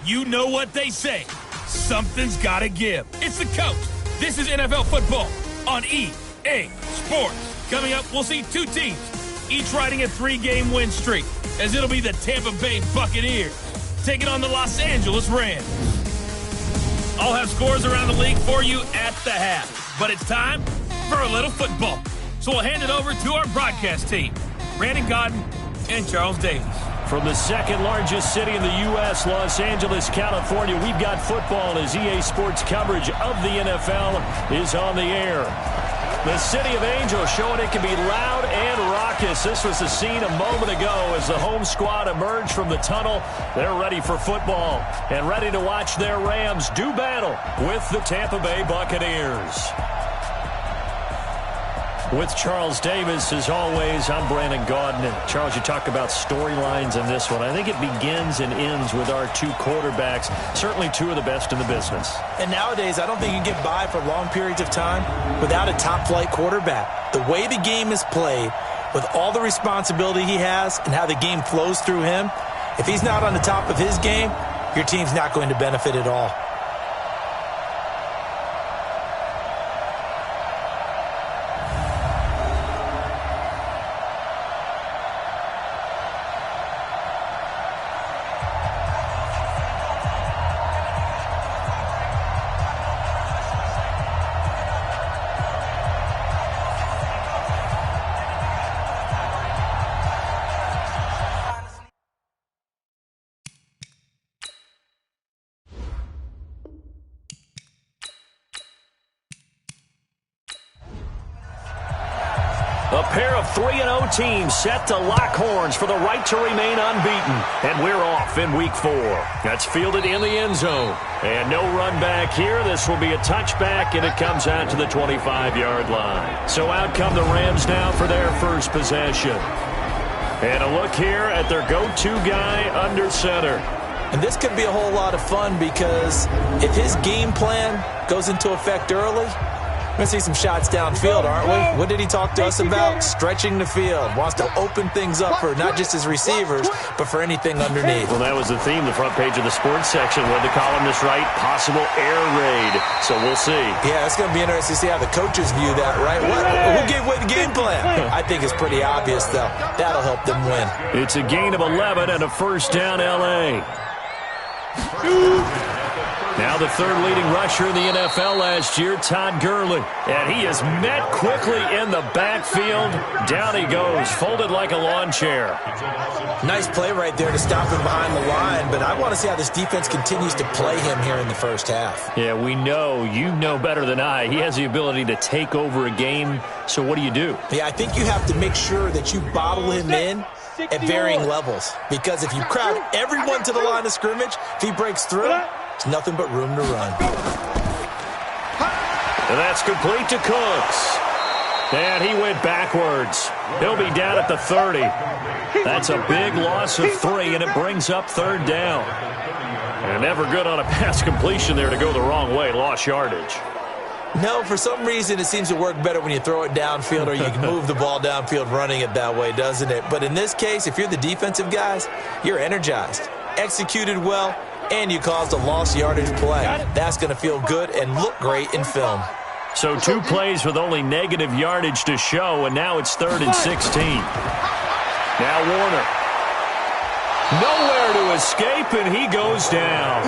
You know what they say. Something's got to give. It's the coach. This is NFL football on EA Sports. Coming up, we'll see two teams, each riding a 3-game win streak, as it'll be the Tampa Bay Buccaneers taking on the Los Angeles Rams. I'll have scores around the league for you at the half, but it's time for a little football. So we'll hand it over to our broadcast team, Brandon Godden and Charles Davis. From the second largest city in the U.S., Los Angeles, California, we've got football as EA Sports coverage of the NFL is on the air. The City of Angels showing it can be loud and raucous. This was the scene a moment ago as the home squad emerged from the tunnel. They're ready for football and ready to watch their Rams do battle with the Tampa Bay Buccaneers. With Charles Davis, as always, I'm Brandon Gaudin. And Charles, you talk about storylines in this one. I think it begins and ends with our two quarterbacks, certainly two of the best in the business. And nowadays, I don't think you can get by for long periods of time without a top-flight quarterback. The way the game is played, with all the responsibility he has and how the game flows through him, if he's not on the top of his game, your team's not going to benefit at all. A pair of 3-0 teams set to lock horns for the right to remain unbeaten. And we're off in Week 4. That's fielded in the end zone. And no run back here. This will be a touchback, and it comes out to the 25-yard line. So out come the Rams now for their first possession. And a look here at their go-to guy under center. And this could be a whole lot of fun because if his game plan goes into effect early, we're going to see some shots downfield, aren't we? What did he talk to us about? Stretching the field. Wants to open things up for not just his receivers, but for anything underneath. Well, that was the theme, the front page of the sports section, where the columnist write possible air raid. So we'll see. Yeah, it's going to be interesting to see how the coaches view that, right? Who gave away the game plan? I think it's pretty obvious, though. That'll help them win. It's a gain of 11 and a first down, L.A. Now the third leading rusher in the NFL last year, Todd Gurley. And he is met quickly in the backfield. Down he goes, folded like a lawn chair. Nice play right there to stop him behind the line, but I want to see how this defense continues to play him here in the first half. Yeah, we know. You know better than I. He has the ability to take over a game, so what do? Yeah, I think you have to make sure that you bottle him in at varying levels, because if you crowd everyone to the line of scrimmage, if he breaks through, it's nothing but room to run. And that's complete to Cooks. And he went backwards. He'll be down at the 30. That's a big loss of 3, and it brings up third down. And never good on a pass completion there to go the wrong way. Lost yardage. No, for some reason it seems to work better when you throw it downfield or you can move the ball downfield running it that way, doesn't it? But in this case, if you're the defensive guys, you're energized, executed well, and you caused a lost yardage play. That's going to feel good and look great in film. So 2 plays with only negative yardage to show, and now it's 3rd and 16. Now Warner. Nowhere to escape, and he goes down.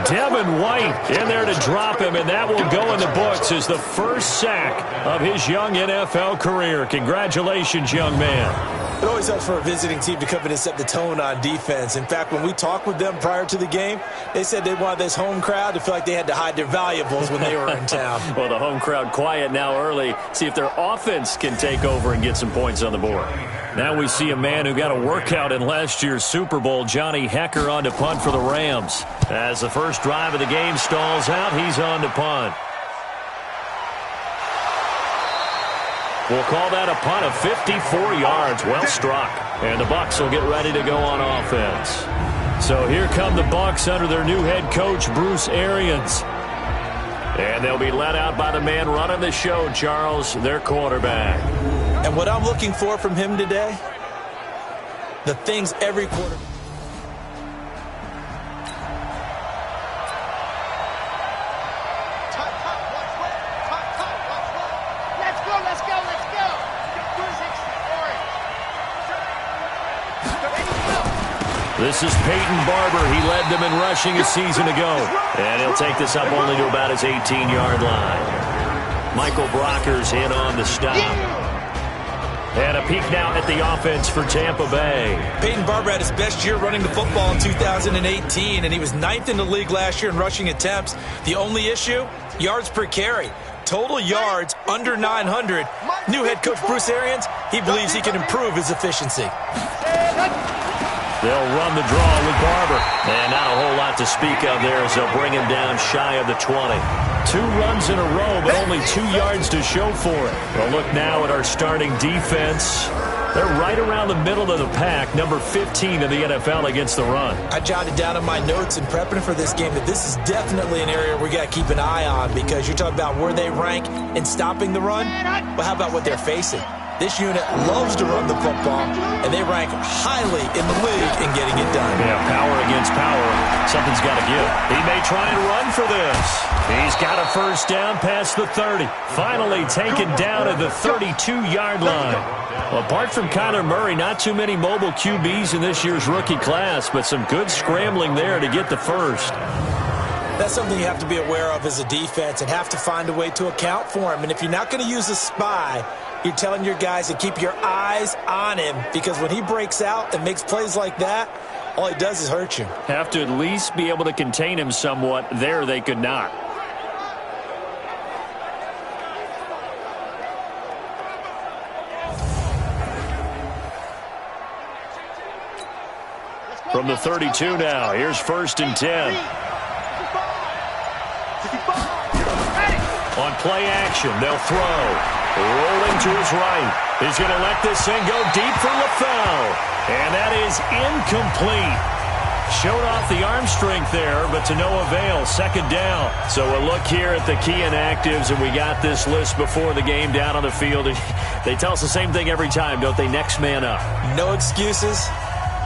Devin White in there to drop him, and that will go in the books as the first sack of his young NFL career. Congratulations, young man. It always helps for a visiting team to come in and set the tone on defense. In fact, when we talked with them prior to the game, they said they wanted this home crowd to feel like they had to hide their valuables when they were in town. Well, the home crowd quiet now early. See if their offense can take over and get some points on the board. Now we see a man who got a workout in last year's Super Bowl, Johnny Hekker, on to punt for the Rams. As the first drive of the game stalls out, he's on to punt. We'll call that a punt of 54 yards. Well struck. And the Bucs will get ready to go on offense. So here come the Bucs under their new head coach, Bruce Arians. And they'll be led out by the man running the show, Charles, their quarterback. And what I'm looking for from him today, the things every quarterback. This is Peyton Barber. He led them in rushing a season ago. And he'll take this up only to about his 18-yard line. Michael Brockers in on the stop. And a peek now at the offense for Tampa Bay. Peyton Barber had his best year running the football in 2018, and he was 9th in the league last year in rushing attempts. The only issue, yards per carry. Total yards under 900. New head coach Bruce Arians, he believes he can improve his efficiency. They'll run the draw with Barber. And not a whole lot to speak of there as they'll bring him down shy of the 20. 2 runs in a row, but only 2 yards to show for it. We'll look now at our starting defense. They're right around the middle of the pack, number 15 in the NFL against the run. I jotted down in my notes in prepping for this game that this is definitely an area we got to keep an eye on, because you're talking about where they rank in stopping the run. Well, how about what they're facing? This unit loves to run the football, and they rank highly in the league in getting it done. Yeah, power against power. Something's got to give. He may try and run for this. He's got a first down past the 30. Finally taken down at the 32-yard line. Well, apart from Kyler Murray, not too many mobile QBs in this year's rookie class, but some good scrambling there to get the first. That's something you have to be aware of as a defense and have to find a way to account for him. And if you're not going to use a spy, you're telling your guys to keep your eyes on him, because when he breaks out and makes plays like that, all he does is hurt you. Have to at least be able to contain him somewhat. There they could not. From the 32 now, here's 1st and 10. On play action, they'll throw. Rolling to his right. He's going to let this thing go deep for LaFell. And that is incomplete. Showed off the arm strength there, but to no avail. 2nd down. So we'll look here at the key inactives, and we got this list before the game down on the field. They tell us the same thing every time, don't they? Next man up. No excuses.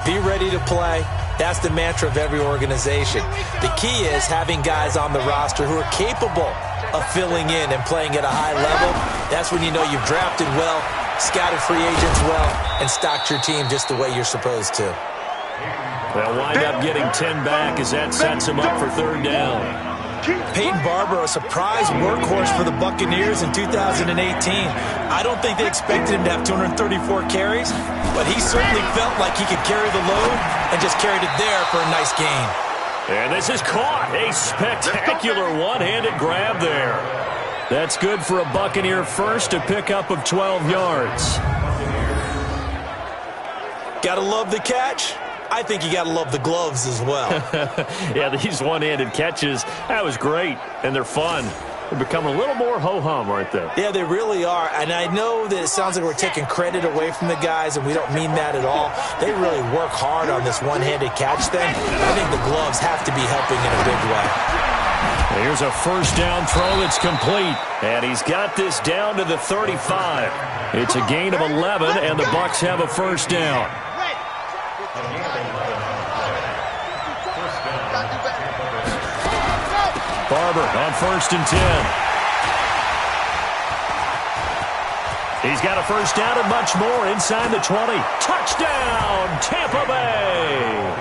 Be ready to play. That's the mantra of every organization. The key is having guys on the roster who are capable of filling in and playing at a high level. That's when you know you've drafted well, scouted free agents well, and stocked your team just the way you're supposed to. They'll wind up getting 10 back as that sets them up for 3rd down. Peyton Barber, a surprise workhorse for the Buccaneers in 2018. I don't think they expected him to have 234 carries, but he certainly felt like he could carry the load and just carried it there for a nice gain. And this is caught. A spectacular one-handed grab there. That's good for a Buccaneer first, a pickup of 12 yards. Gotta love the catch. I think you got to love the gloves as well. Yeah, these one-handed catches, that was great, and they're fun. They're becoming a little more ho-hum, aren't they? Yeah, they really are, and I know that it sounds like we're taking credit away from the guys, and we don't mean that at all. They really work hard on this one-handed catch thing. I think the gloves have to be helping in a big way. Here's a first down throw that's complete, and he's got this down to the 35. It's a gain of 11, and the Bucs have a first down. Barber on 1st and 10. He's got a first down and much more inside the 20. Touchdown, Tampa Bay!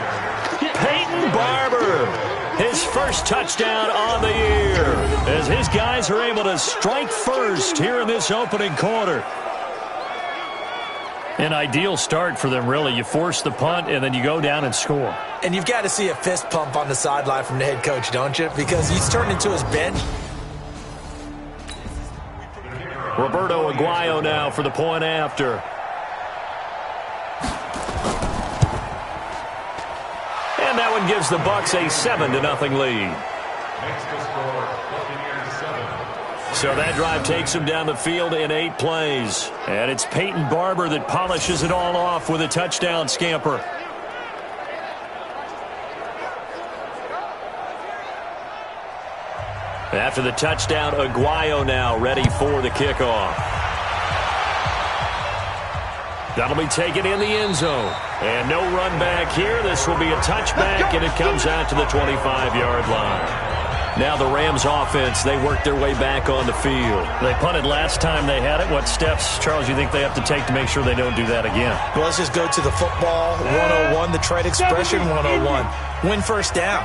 Peyton Barber, his first touchdown on the year, as his guys are able to strike first here in this opening quarter. An ideal start for them, really. You force the punt, and then you go down and score. And you've got to see a fist pump on the sideline from the head coach, don't you? Because he's turned into his bench. Roberto Aguayo now for the point after. And that one gives the Bucs a 7-0 lead. So that drive takes him down the field in 8 plays. And it's Peyton Barber that polishes it all off with a touchdown scamper. After the touchdown, Aguayo now ready for the kickoff. That'll be taken in the end zone. And no run back here. This will be a touchback, and it comes out to the 25-yard line. Now the Rams offense, they work their way back on the field. They punted last time they had it. What steps, Charles, you think they have to take to make sure they don't do that again? Well, let's just go to the football 101, the trade expression 101. Win first down.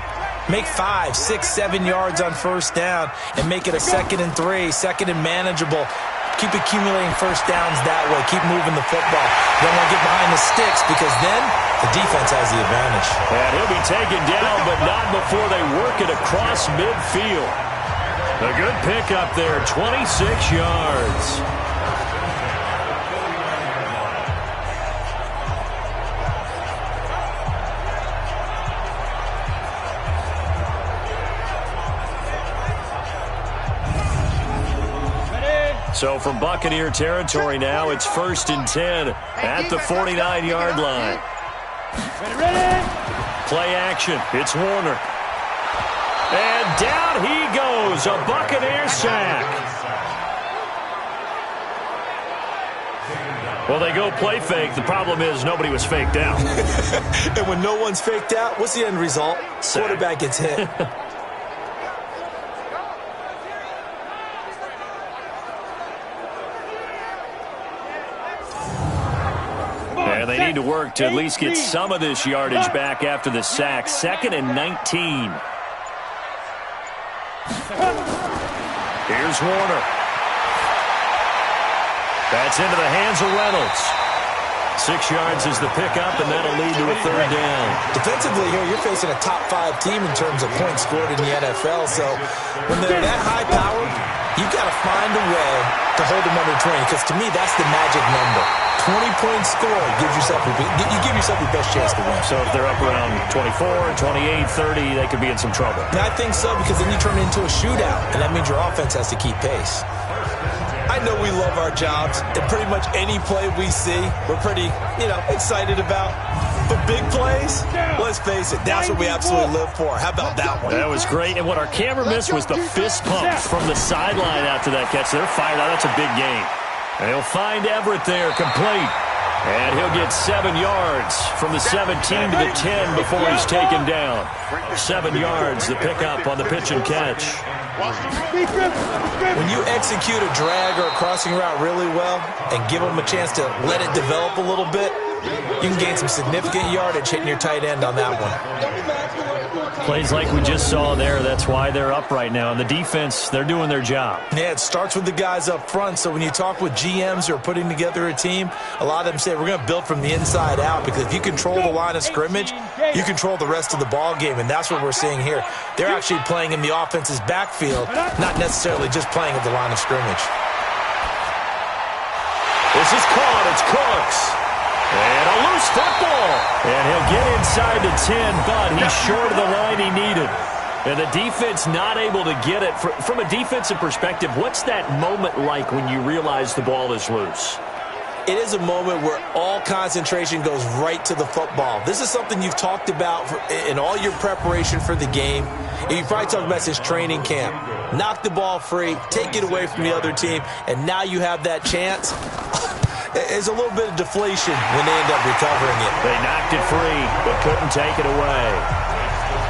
Make 5, 6, 7 yards on first down and make it a 2nd and 3, 2nd and manageable. Keep accumulating first downs that way. Keep moving the football. Don't want to get behind the sticks because then the defense has the advantage. And he'll be taken down, but not before they work it across midfield. A good pickup there, 26 yards. So from Buccaneer territory now, it's 1st and 10 at the 49-yard line. Play action. It's Warner. And down he goes. A Buccaneer sack. Well, they go play fake. The problem is nobody was faked out. And when no one's faked out, what's the end result? Sack. Quarterback gets hit. And they need to work to at least get some of this yardage back after the sack. 2nd and 19. Here's Warner. That's into the hands of Reynolds. 6 yards is the pickup, and that'll lead to a 3rd down. Defensively here, you're facing a top 5 team in terms of points scored in the NFL. So when they're that high powered, you've got to find a way to hold them under 20, because to me, that's the magic number. 20-point score gives yourself you give yourself your best chance to win. So if they're up around 24, 28, 30, they could be in some trouble. And I think so, because then you turn it into a shootout, and that means your offense has to keep pace. I know we love our jobs, and pretty much any play we see, we're pretty, excited about. But big plays, let's face it, that's what we absolutely live for. How about that one? That was great, and what our camera missed was the fist pumps from the sideline after that catch. They're fired out. That's a big game. And he'll find Everett there, complete. And he'll get 7 yards from the 17 to the 10 before he's taken down. 7 yards, the pickup on the pitch and catch. When you execute a drag or a crossing route really well and give them a chance to let it develop a little bit, you can gain some significant yardage hitting your tight end on that one. Plays like we just saw there, that's why they're up right now. And the defense, they're doing their job. Yeah, it starts with the guys up front. So when you talk with GMs who are putting together a team, a lot of them say we're going to build from the inside out, because if you control the line of scrimmage, you control the rest of the ball game, and that's what we're seeing here. They're actually playing in the offense's backfield, not necessarily just playing at the line of scrimmage. This is caught. It's Cooks. And a loose football. And he'll get inside the 10, but he's short of the line he needed. And the defense not able to get it. From a defensive perspective, what's that moment like when you realize the ball is loose? It is a moment where all concentration goes right to the football. This is something you've talked about in all your preparation for the game. You probably talked about since training camp. Knock the ball free, take it away from the other team, and now you have that chance. There's a little bit of deflation when they end up recovering it. They knocked it free, but couldn't take it away.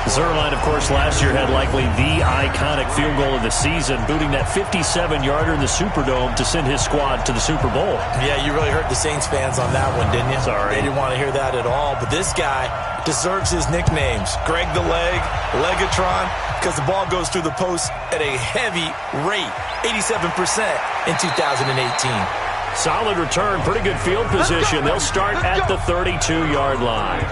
Zuerlein, of course, last year had likely the iconic field goal of the season, booting that 57-yarder in the Superdome to send his squad to the Super Bowl. Yeah, you really hurt the Saints fans on that one, didn't you? Sorry. They didn't want to hear that at all. But this guy deserves his nicknames. Greg the Leg, Legatron, because the ball goes through the post at a heavy rate, 87% in 2018. Solid return, pretty good field position. They'll start at the 32-yard line.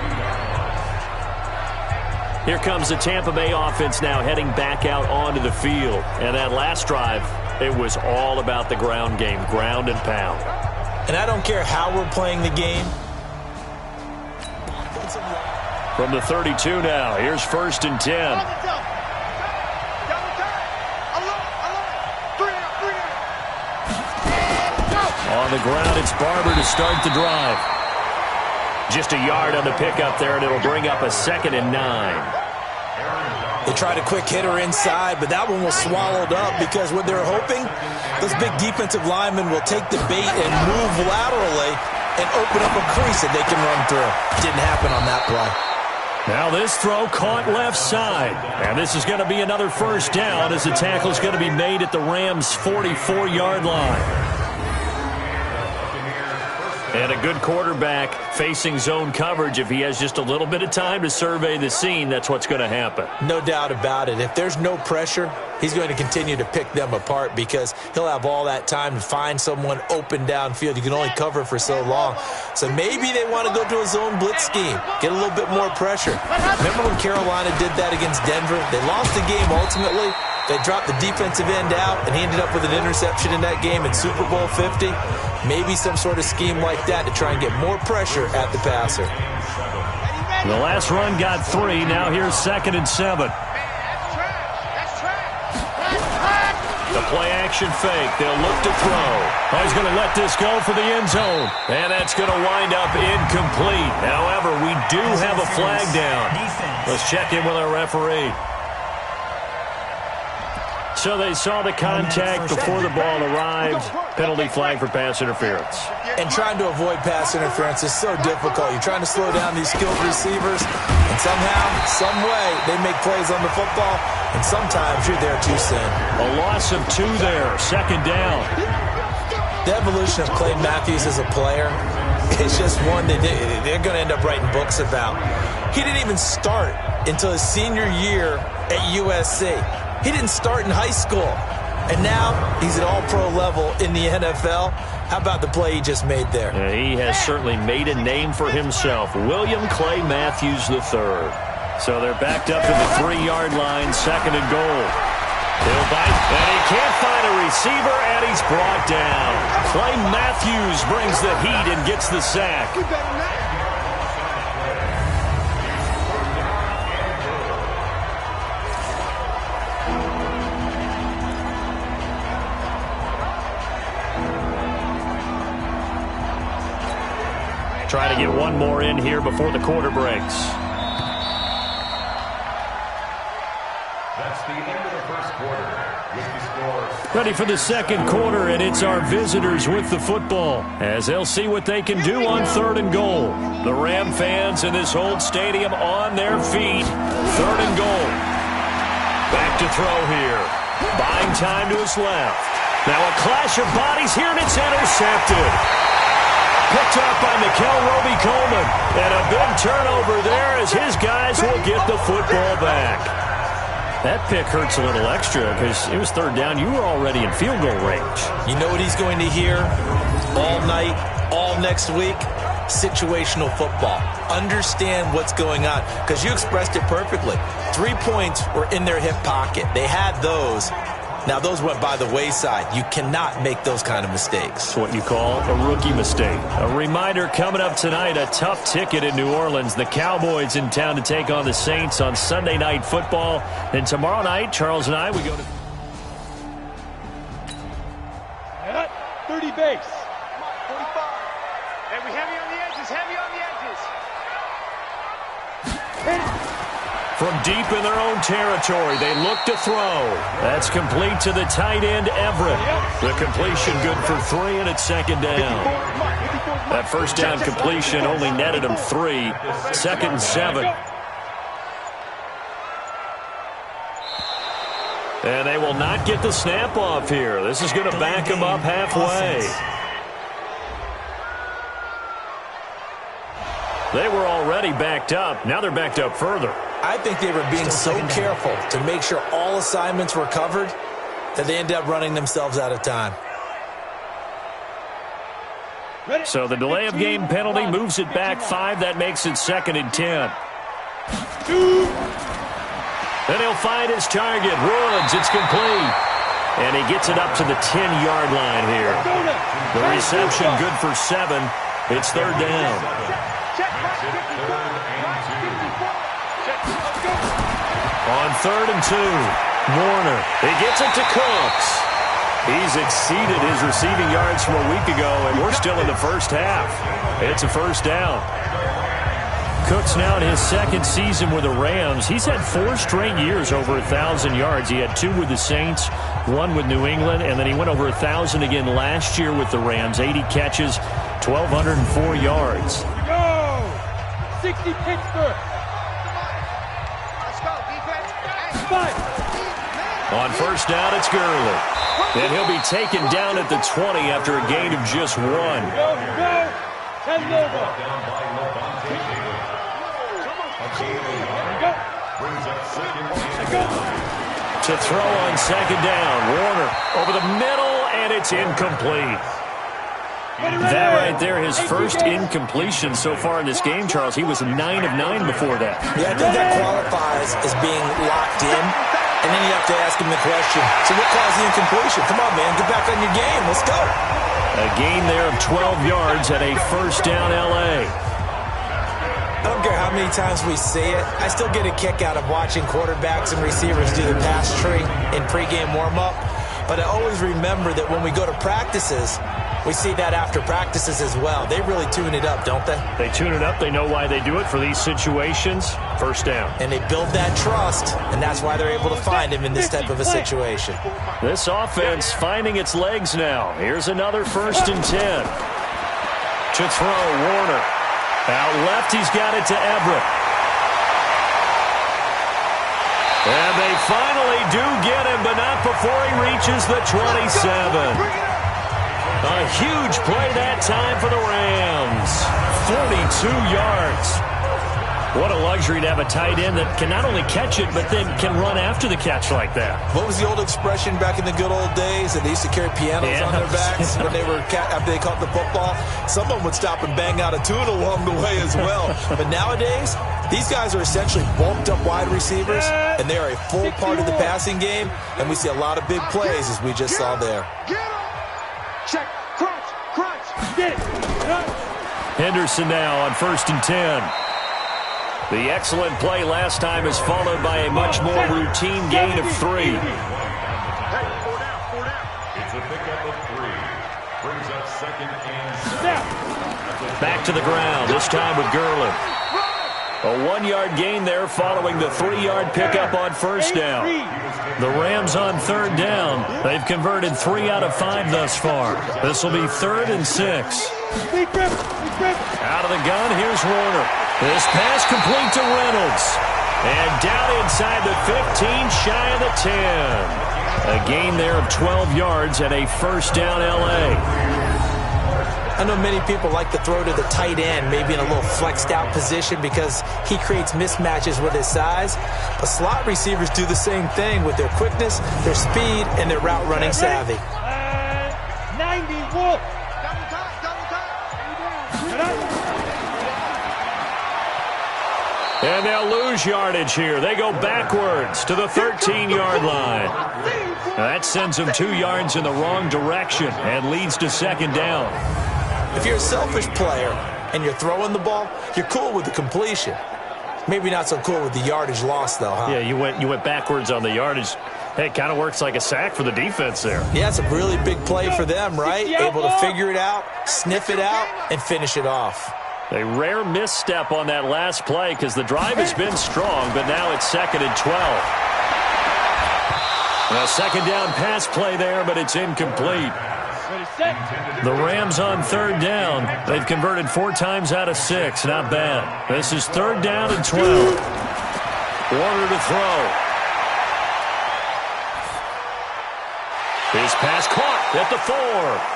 Here comes the Tampa Bay offense now heading back out onto the field. And that last drive, it was all about the ground game, ground and pound. And I don't care how we're playing the game. From the 32 now, here's 1st and 10. On the ground, it's Barber to start the drive. Just a yard on the pickup there, and it'll bring up a 2nd and 9. They tried a quick hitter inside, but that one was swallowed up because what they're hoping, those big defensive linemen will take the bait and move laterally and open up a crease that they can run through. Didn't happen on that play. Now this throw caught left side. And this is going to be another first down as the tackle is going to be made at the Rams' 44-yard line. And a good quarterback facing zone coverage. If he has just a little bit of time to survey the scene, that's what's going to happen. No doubt about it. If there's no pressure, he's going to continue to pick them apart because he'll have all that time to find someone open downfield. You can only cover for so long. So maybe they want to go to a zone blitz scheme, get a little bit more pressure. Remember when Carolina did that against Denver? They lost the game ultimately. They dropped the defensive end out, and he ended up with an interception in that game in Super Bowl 50. Maybe some sort of scheme like that to try and get more pressure at the passer. The last run got 3. Now here's 2nd and 7. The play-action fake. They'll look to throw. Oh, he's going to let this go for the end zone. And that's going to wind up incomplete. However, we do have a flag down. Let's check in with our referee. So they saw the contact before the ball arrived. Penalty flag for pass interference. And trying to avoid pass interference is so difficult. You're trying to slow down these skilled receivers, and somehow, some way, they make plays on the football, and sometimes you're there too soon. A loss of 2 there, 2nd down. The evolution of Clay Matthews as a player is just one that they're going to end up writing books about. He didn't even start until his senior year at USC. He didn't start in high school, and now he's at all-pro level in the NFL. How about the play he just made there? Yeah, he has certainly made a name for himself. William Clay Matthews III. So they're backed up to the 3-yard line, 2nd and goal. He'll bite, and he can't find a receiver, and he's brought down. Clay Matthews brings the heat and gets the sack. Try to get one more in here before the quarter breaks. That's the end of the first quarter. With the score. Ready for the 2nd quarter, and it's our visitors with the football as they'll see what they can do on 3rd and goal. The Ram fans in this old stadium on their feet. 3rd and goal. Back to throw here. Buying time to his left. Now a clash of bodies here, and it's intercepted. Picked up by Mikel Roby-Coleman. And a big turnover there as his guys will get the football back. That pick hurts a little extra because it was 3rd down. You were already in field goal range. You know what he's going to hear all night, all next week? Situational football. Understand what's going on because you expressed it perfectly. 3 points were in their hip pocket. They had those. Now, those went by the wayside. You cannot make those kind of mistakes. It's what you call a rookie mistake. A reminder coming up tonight, a tough ticket in New Orleans. The Cowboys in town to take on the Saints on Sunday Night Football. And tomorrow night, Charles and I, we go to 30 base. 45. And we heavy on the edges, heavy on the edges. Hit it. From deep in their own territory, they look to throw. That's complete to the tight end, Everett. The completion good for 3, and it's 2nd down. That first down completion only netted him 3. 2nd and 7. And they will not get the snap off here. This is going to back him up halfway. They were already backed up. Now they're backed up further. I think they were being so careful to make sure all assignments were covered that they ended up running themselves out of time. So the delay of game penalty moves it back 5. That makes it 2nd and 10. Then he'll find his target. Woods, it's complete. And he gets it up to the 10-yard line here. The reception good for 7. It's 3rd down. On 3rd and 2, Warner. He gets it to Cooks. He's exceeded his receiving yards from a week ago, and we're still in the first half. It's a first down. Cooks now in his 2nd season with the Rams. He's had 4 straight years over 1,000 yards. He had 2 with the Saints, 1 with New England, and then he went over 1,000 again last year with the Rams. 80 catches, 1,204 yards. Go! 60 Pittsburgh. On first down, it's Gurley. And he'll be taken down at the 20 after a gain of just 1. To throw on second down, Warner over the middle, and it's incomplete. That right there, his first incompletion so far in this game, Charles. He was 9 of 9 before that. Yeah, I think that qualifies as being locked in. And then you have to ask him the question, so what caused the incompletion? Come on, man, get back on your game. Let's go. A gain there of 12 yards at a first down L.A. I don't care how many times we see it. I still get a kick out of watching quarterbacks and receivers do the pass tree in pregame warm-up. But I always remember that when we go to practices, we see that after practices as well. They really tune it up, don't they? They tune it up. They know why they do it for these situations. First down. And they build that trust, and that's why they're able to find him in this type of a situation. This offense finding its legs now. Here's another 1st and 10. To throw, Warner. Out left, he's got it to Everett. And they finally do get him, but not before he reaches the 27. A huge play that time for the Rams. 42 yards. What a luxury to have a tight end that can not only catch it, but then can run after the catch like that. What was the old expression back in the good old days that they used to carry pianos on their backs when they were after they caught the football? Someone would stop and bang out a tune along the way as well. But nowadays, these guys are essentially bulked up wide receivers, and they are a full part of the passing game, and we see a lot of big plays as we just saw there. Check, crunch, get it. Henderson now on 1st and 10. The excellent play last time is followed by a much more routine gain of 3. Hey, 4 down. It's a pickup of 3. Brings up 2nd and 7. Back to the ground, this time with Gurley. A 1-yard gain there following the 3-yard pickup on first down. The Rams on 3rd down. They've converted 3 out of 5 thus far. This will be 3rd and 6. Out of the gun, here's Warner. This pass complete to Reynolds. And down inside the 15, shy of the 10. A gain there of 12 yards and a first down L.A. I know many people like to throw to the tight end, maybe in a little flexed out position because he creates mismatches with his size. But slot receivers do the same thing with their quickness, their speed, and their route running savvy. 90, Wolf. And they'll lose yardage here. They go backwards to the 13-yard line. That sends them 2 yards in the wrong direction and leads to 2nd down. If you're a selfish player and you're throwing the ball, you're cool with the completion. Maybe not so cool with the yardage loss, though, huh? Yeah, you went backwards on the yardage. Hey, it kind of works like a sack for the defense there. Yeah, it's a really big play for them, right? Able to figure it out, sniff it out, and finish it off. A rare misstep on that last play because the drive has been strong, but now it's 2nd and 12. A 2nd down pass play there, but it's incomplete. The Rams on 3rd down. They've converted 4 times out of 6. Not bad. This is 3rd down and 12. Warner to throw. His pass caught at the 4.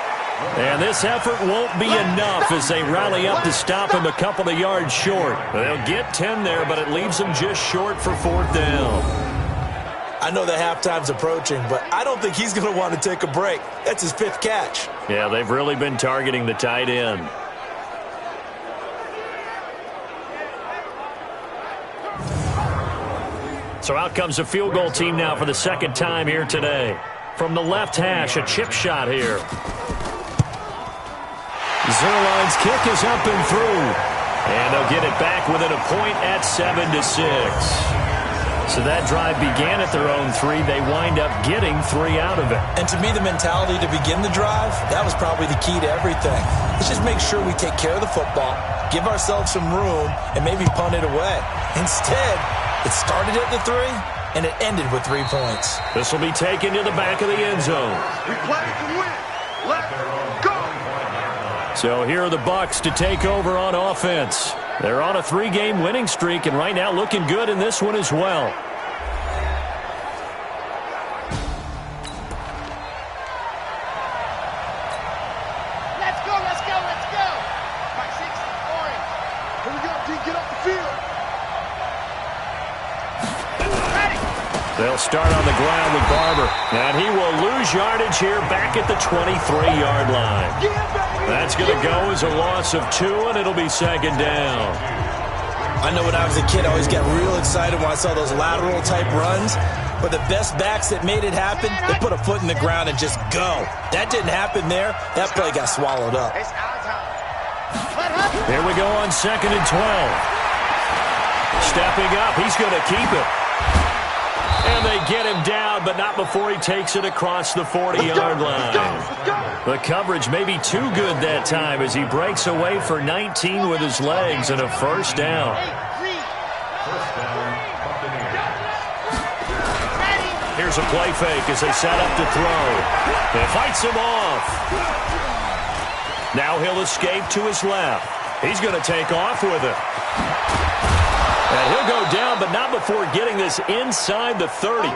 And this effort won't be enough as they rally up to stop him a couple of yards short. They'll get 10 there, but it leaves them just short for 4th down. I know the halftime's approaching, but I don't think he's going to want to take a break. That's his 5th catch. Yeah, they've really been targeting the tight end. So out comes the field goal team now for the 2nd time here today. From the left hash, a chip shot here. Zerline's kick is up and through. And they'll get it back within a point at 7-6. So that drive began at their own 3. They wind up getting 3 out of it. And to me, the mentality to begin the drive, that was probably the key to everything. Let's just make sure we take care of the football, give ourselves some room, and maybe punt it away. Instead, it started at the 3, and it ended with 3 points. This will be taken to the back of the end zone. We play to win. Let's go. So here are the Bucs to take over on offense. They're on a 3-game winning streak, and right now looking good in this one as well. Here we go, D. Get off the field. They'll start on the ground with Barber. And he will lose yardage here back at the 23-yard line. That's going to go as a loss of 2, and it'll be second down. I know when I was a kid, I always got real excited when I saw those lateral-type runs. But the best backs that made it happen, they put a foot in the ground and just go. That didn't happen there. That play got swallowed up. Here we go on 2nd and 12. Stepping up, he's going to keep it. And they get him down, but not before he takes it across the 40-yard line. The coverage may be too good that time as he breaks away for 19 with his legs and a first down. Here's a play fake as they set up to throw. It fights him off. Now he'll escape to his left. He's going to take off with it. And he'll go down, but not before getting this inside the 30.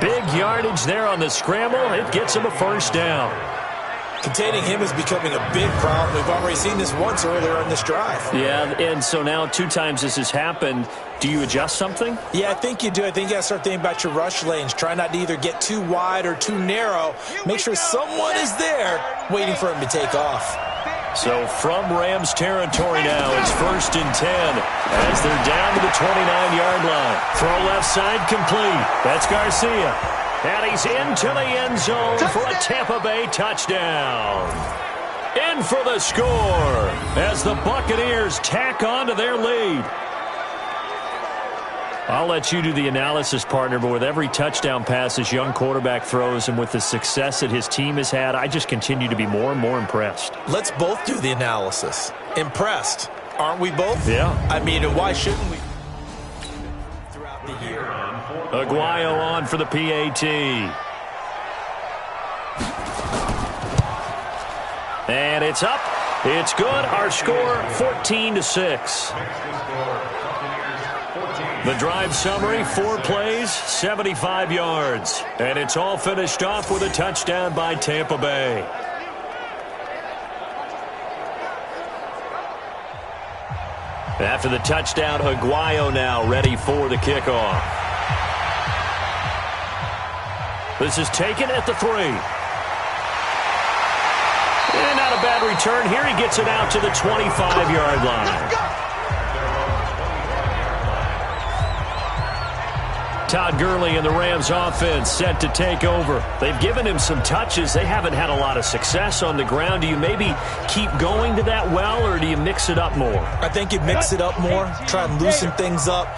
Big yardage there on the scramble. It gets him a first down. Containing him is becoming a big problem. We've already seen this once earlier in this drive. Yeah, and so now 2 times this has happened. Do you adjust something? Yeah, I think you do. I think you got to start thinking about your rush lanes. Try not to either get too wide or too narrow. Make sure someone is there waiting for him to take off. So from Rams territory now, it's 1st and 10 as they're down to the 29-yard line. Throw left side complete. That's Garcia. And he's into the end zone for a Tampa Bay touchdown. In for the score as the Buccaneers tack on to their lead. I'll let you do the analysis, partner, but with every touchdown pass this young quarterback throws and with the success that his team has had, I just continue to be more and more impressed. Let's both do the analysis. Impressed. Aren't we both? Yeah. I mean, why shouldn't we? Throughout the year. Aguayo on for the PAT. And it's up. It's good. Our score, 14-6. The drive summary, 4 plays, 75 yards. And it's all finished off with a touchdown by Tampa Bay. After the touchdown, Aguayo now ready for the kickoff. This is taken at the 3. And not a bad return here. He gets it out to the 25-yard line. Todd Gurley and the Rams offense set to take over. They've given him some touches. They haven't had a lot of success on the ground. Do you maybe keep going to that well, or do you mix it up more? I think you mix it up more, try and loosen things up.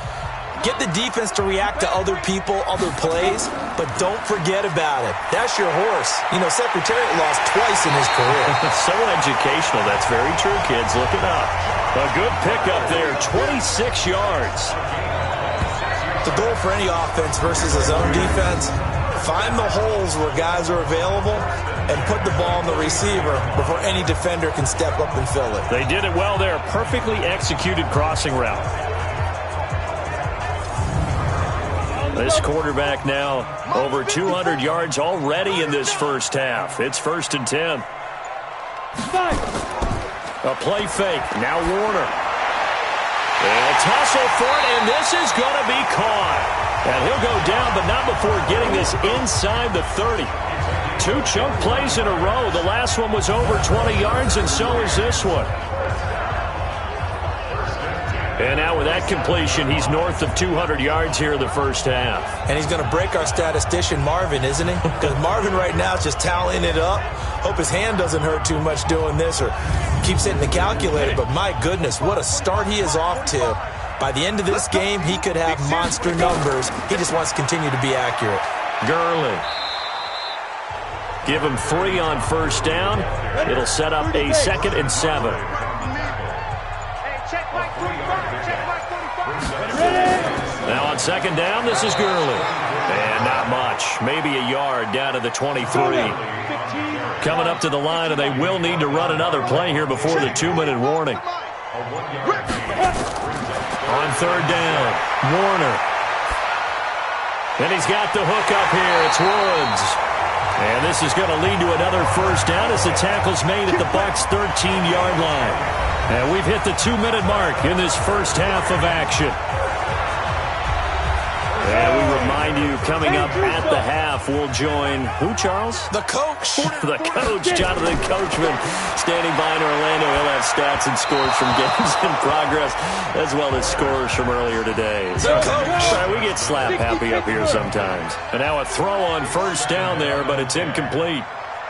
Get the defense to react to other people, other plays, but don't forget about it. That's your horse. You know, Secretariat lost twice in his career. So educational. That's very true, kids. Look it up. A good pickup there, 26 yards. The goal for any offense versus a zone defense, find the holes where guys are available and put the ball on the receiver before any defender can step up and fill it. They did it well there. Perfectly executed crossing route. This quarterback now over 200 yards already in this first half. It's 1st and 10. A play fake. Now Warner. They'll tussle for it, and this is going to be caught. And he'll go down, but not before getting this inside the 30. 2 chunk plays in a row. The last one was over 20 yards, and so is this one. And now with that completion, he's north of 200 yards here in the first half. And he's going to break our statistician, Marvin, isn't he? Because Marvin right now is just tallying it up. Hope his hand doesn't hurt too much doing this or keeps hitting the calculator. But my goodness, what a start he is off to. By the end of this game, he could have monster numbers. He just wants to continue to be accurate. Gurley. Give him 3 on first down. It'll set up a 2nd and 7. Now on 2nd down, this is Gurley. And not much. Maybe a yard down to the 23. Coming up to the line, and they will need to run another play here before the 2-minute warning. On 3rd down, Warner. And he's got the hook up here. It's Woods. And this is going to lead to another first down as the tackle's made at the Bucs' 13-yard line. And we've hit the 2-minute mark in this first half of action. And we remind you, coming up at the half, we'll join who, Charles? The coach. The coach, Jonathan Coachman, standing by in Orlando. He'll have stats and scores from games in progress, as well as scores from earlier today. The coach. We get slap happy up here sometimes. And now a throw on first down there, but it's incomplete.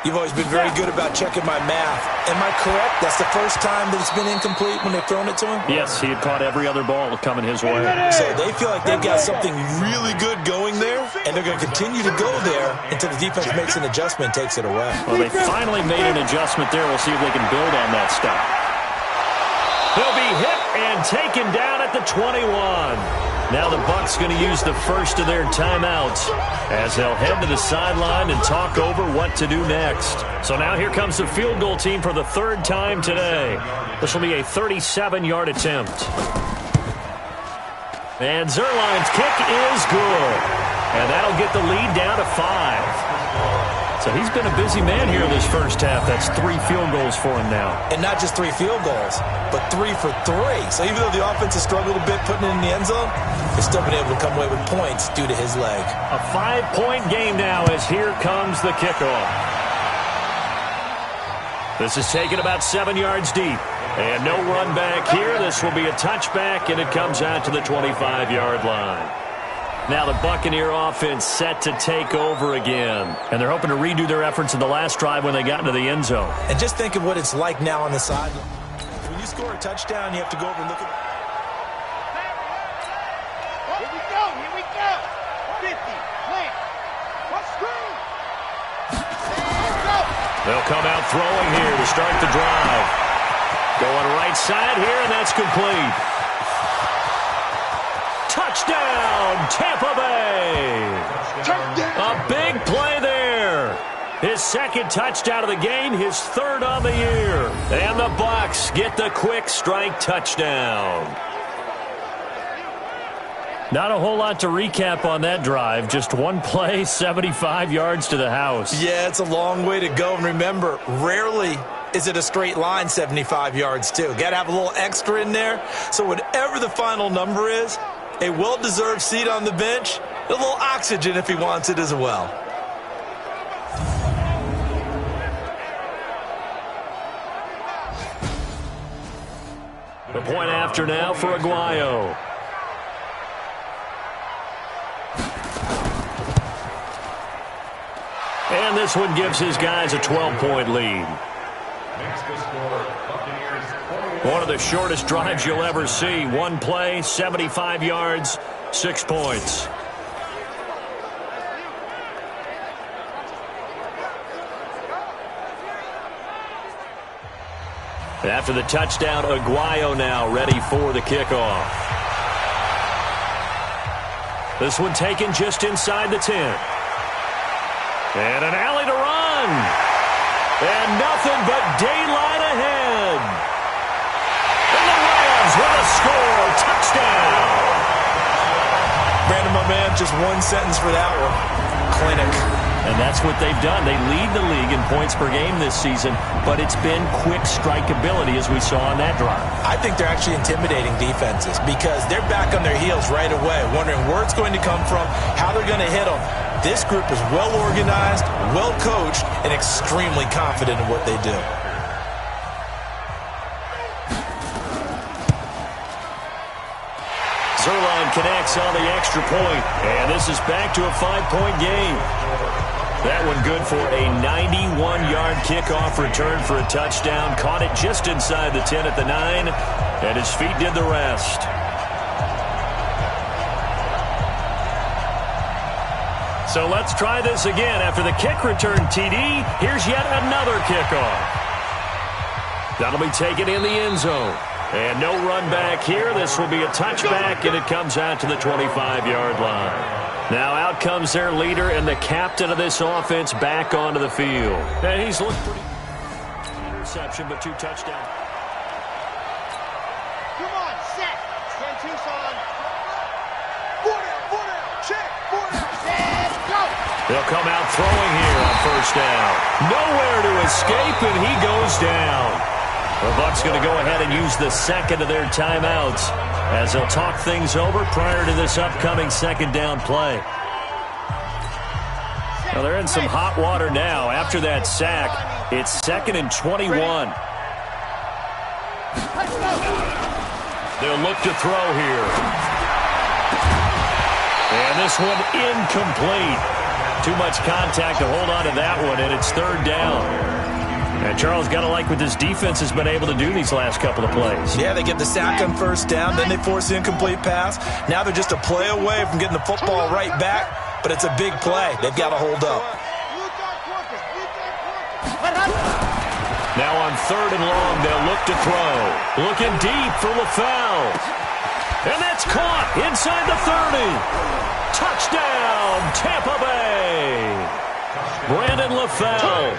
You've always been very good about checking my math. Am I correct? That's the first time that it's been incomplete when they've thrown it to him? Yes, he had caught every other ball coming his way. So they feel like they've got something really good going there, and they're going to continue to go there until the defense makes an adjustment and takes it away. Well, they finally made an adjustment there. We'll see if they can build on that stuff. He'll be hit and taken down at the 21. Now the Bucs going to use the first of their timeouts as they'll head to the sideline and talk over what to do next. So now here comes the field goal team for the third time today. This will be a 37-yard attempt. And Zuerlein's kick is good. And that'll get the lead down to 5. So he's been a busy man here this first half. That's 3 field goals for him now. And not just 3 field goals, but 3 for 3. So even though the offense has struggled a bit putting it in the end zone, they've still been able to come away with points due to his leg. A 5-point game now as here comes the kickoff. This is taken about 7 yards deep. And no run back here. This will be a touchback, and it comes out to the 25-yard line. Now the Buccaneer offense set to take over again. And they're hoping to redo their efforts in the last drive when they got into the end zone. And just think of what it's like now on the sideline. When you score a touchdown, you have to go over and look at... Here we go, here we go. 50, plant. What's screen? They'll come out throwing here to start the drive. Going right side here, and that's complete. Touchdown, Tampa Bay! A big play there. His second touchdown of the game, his third on the year. And the Bucs get the quick strike touchdown. Not a whole lot to recap on that drive. Just one play, 75 yards to the house. Yeah, it's a long way to go. And remember, rarely is it a straight line 75 yards, too. Got to have a little extra in there. So whatever the final number is, a well-deserved seat on the bench, a little oxygen if he wants it as well. The point after now for Aguayo. And this one gives his guys a 12-point lead. One of the shortest drives you'll ever see. One play, 75 yards, 6 points. After the touchdown, Aguayo now ready for the kickoff. This one taken just inside the 10. And an alley to run. And nothing but daylight ahead. And the Rams with a score. Touchdown. Brandon, my man, just one sentence for that one. Clinic. And that's what they've done. They lead the league in points per game this season, but it's been quick strike ability as we saw on that drive. I think they're actually intimidating defenses because they're back on their heels right away, wondering where it's going to come from, how they're going to hit them. This group is well organized, well coached, and extremely confident in what they do. Zuerlein connects on the extra point, and this is back to a 5-point game. That one good for a 91-yard kickoff return for a touchdown. Caught it just inside the 10 at the 9, and his feet did the rest. So let's try this again. After the kick return TD, here's yet another kickoff. That'll be taken in the end zone. And no run back here. This will be a touchback, and it comes out to the 25-yard line. Now out comes their leader and the captain of this offense back onto the field. And he's looked pretty... Interception, but 2 touchdowns. Come on, set. 10 Tucson. 4 down, check, 4 down, set, go. They'll come out throwing here on first down. Nowhere to escape, and he goes down. The Bucs going to go ahead and use the second of their timeouts as they'll talk things over prior to this upcoming second down play. Well, they're in some hot water now. After that sack, it's 2nd and 21. They'll look to throw here. And this one incomplete. Too much contact to hold on to that one, and it's 3rd down. And Charles, got to like what this defense has been able to do these last couple of plays. Yeah, they get the sack on 1st down, then they force the incomplete pass. Now they're just a play away from getting the football right back. But it's a big play. They've got to hold up. Now on 3rd and long, they'll look to throw. Looking deep for LaFell. And that's caught inside the 30. Touchdown, Tampa Bay. Brandon LaFell,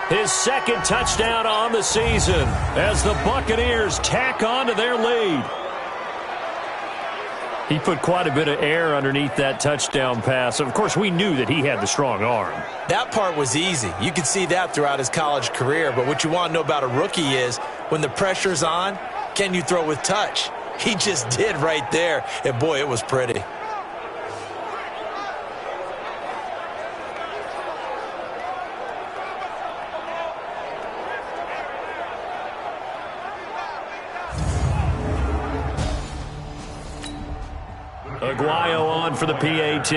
his 2nd touchdown on the season as the Buccaneers tack on to their lead. He put quite a bit of air underneath that touchdown pass. Of course, we knew that he had the strong arm. That part was easy. You could see that throughout his college career. But what you want to know about a rookie is when the pressure's on, can you throw with touch? He just did right there. And, boy, it was pretty. Aguayo on for the PAT.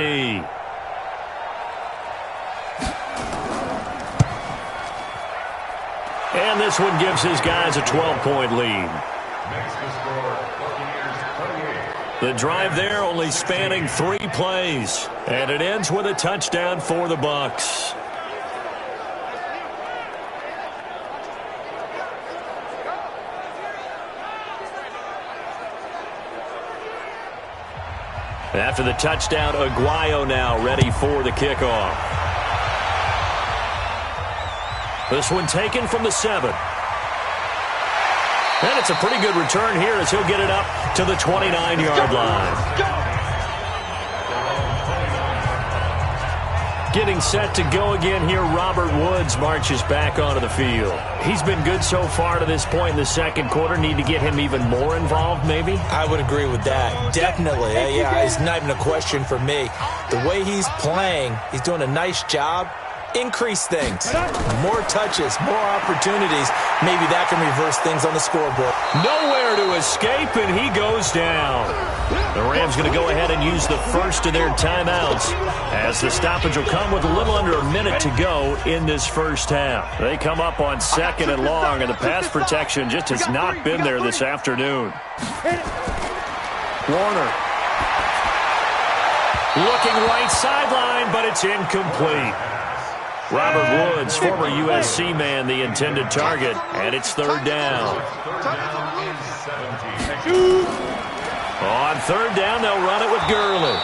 And this one gives his guys a 12-point lead. Next to score, Buccaneers 28. The drive there only spanning 3 plays. And it ends with a touchdown for the Bucs. After the touchdown, Aguayo now ready for the kickoff. This one taken from the 7. And it's a pretty good return here as he'll get it up to the 29-yard line. Getting set to go again here, Robert Woods marches back onto the field. He's been good so far to this point in the second quarter. Need to get him even more involved, maybe? I would agree with that. Definitely. Yeah, it's not even a question for me. The way he's playing, he's doing a nice job. Increase things. More touches, more opportunities. Maybe that can reverse things on the scoreboard. Nowhere to escape, and he goes down. The Rams going to go ahead and use the first of their timeouts as the stoppage will come with a little under a minute to go in this first half. They come up on 2nd and long, and the pass protection just has not been there this afternoon. Warner. Looking right sideline, but it's incomplete. Robert Woods, former USC man, the intended target, and it's 3rd down. On 3rd down, they'll run it with Gurley.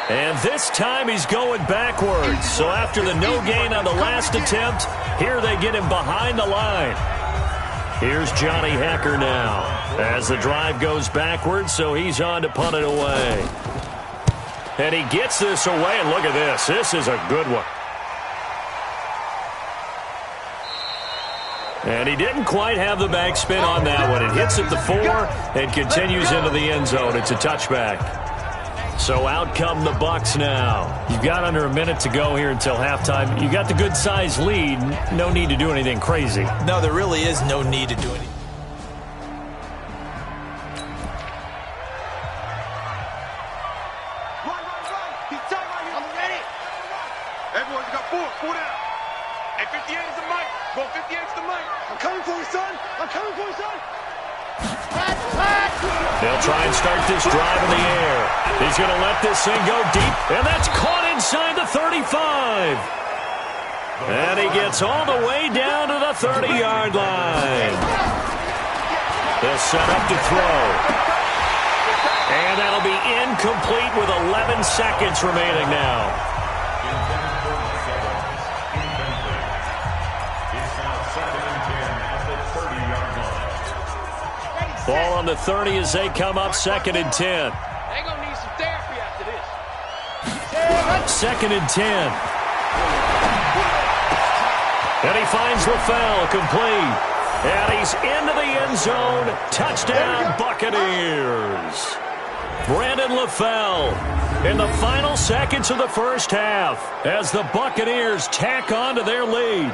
And this time he's going backwards. So after the no gain on the last attempt, here they get him behind the line. Here's Johnny Hecker now as the drive goes backwards, so he's on to punt it away. And he gets this away, and look at this. This is a good one. And he didn't quite have the backspin on that one. It hits at the 4 and continues into the end zone. It's a touchback. So out come the Bucs now. You've got under a minute to go here until halftime. You got the good-sized lead. No need to do anything crazy. No, there really is no need to do anything. I'm ready. Everyone's got 4 down. And 58 is the mic. Go 58 is the mic. I'm coming for you, son. I'm coming for you, son. They'll try and start this drive in the air. He's going to let this thing go deep, and that's caught inside the 35. And he gets all the way down to the 30-yard line. They'll set up to throw. And that'll be incomplete with 11 seconds remaining now. Ball on the 30 as they come up 2nd and 10. They're going to need some therapy after this. 2nd and 10. And he finds LaFell complete. And he's into the end zone. Touchdown, Buccaneers. Brandon LaFell in the final seconds of the first half as the Buccaneers tack on to their lead.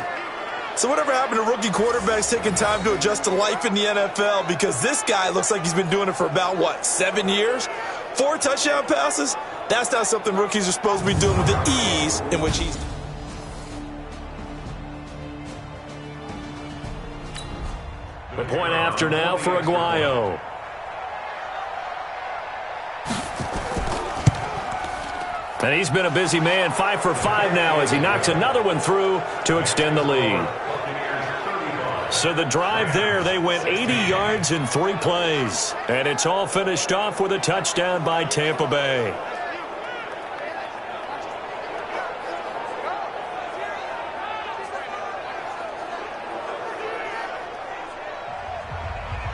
So whatever happened to rookie quarterbacks taking time to adjust to life in the NFL? Because this guy looks like he's been doing it for about, 7 years? 4 touchdown passes? That's not something rookies are supposed to be doing with the ease in which he's... The point after now for Aguayo. And he's been a busy man, 5 for 5 now as he knocks another one through to extend the lead. So the drive there, they went 80 yards in 3 plays. And it's all finished off with a touchdown by Tampa Bay.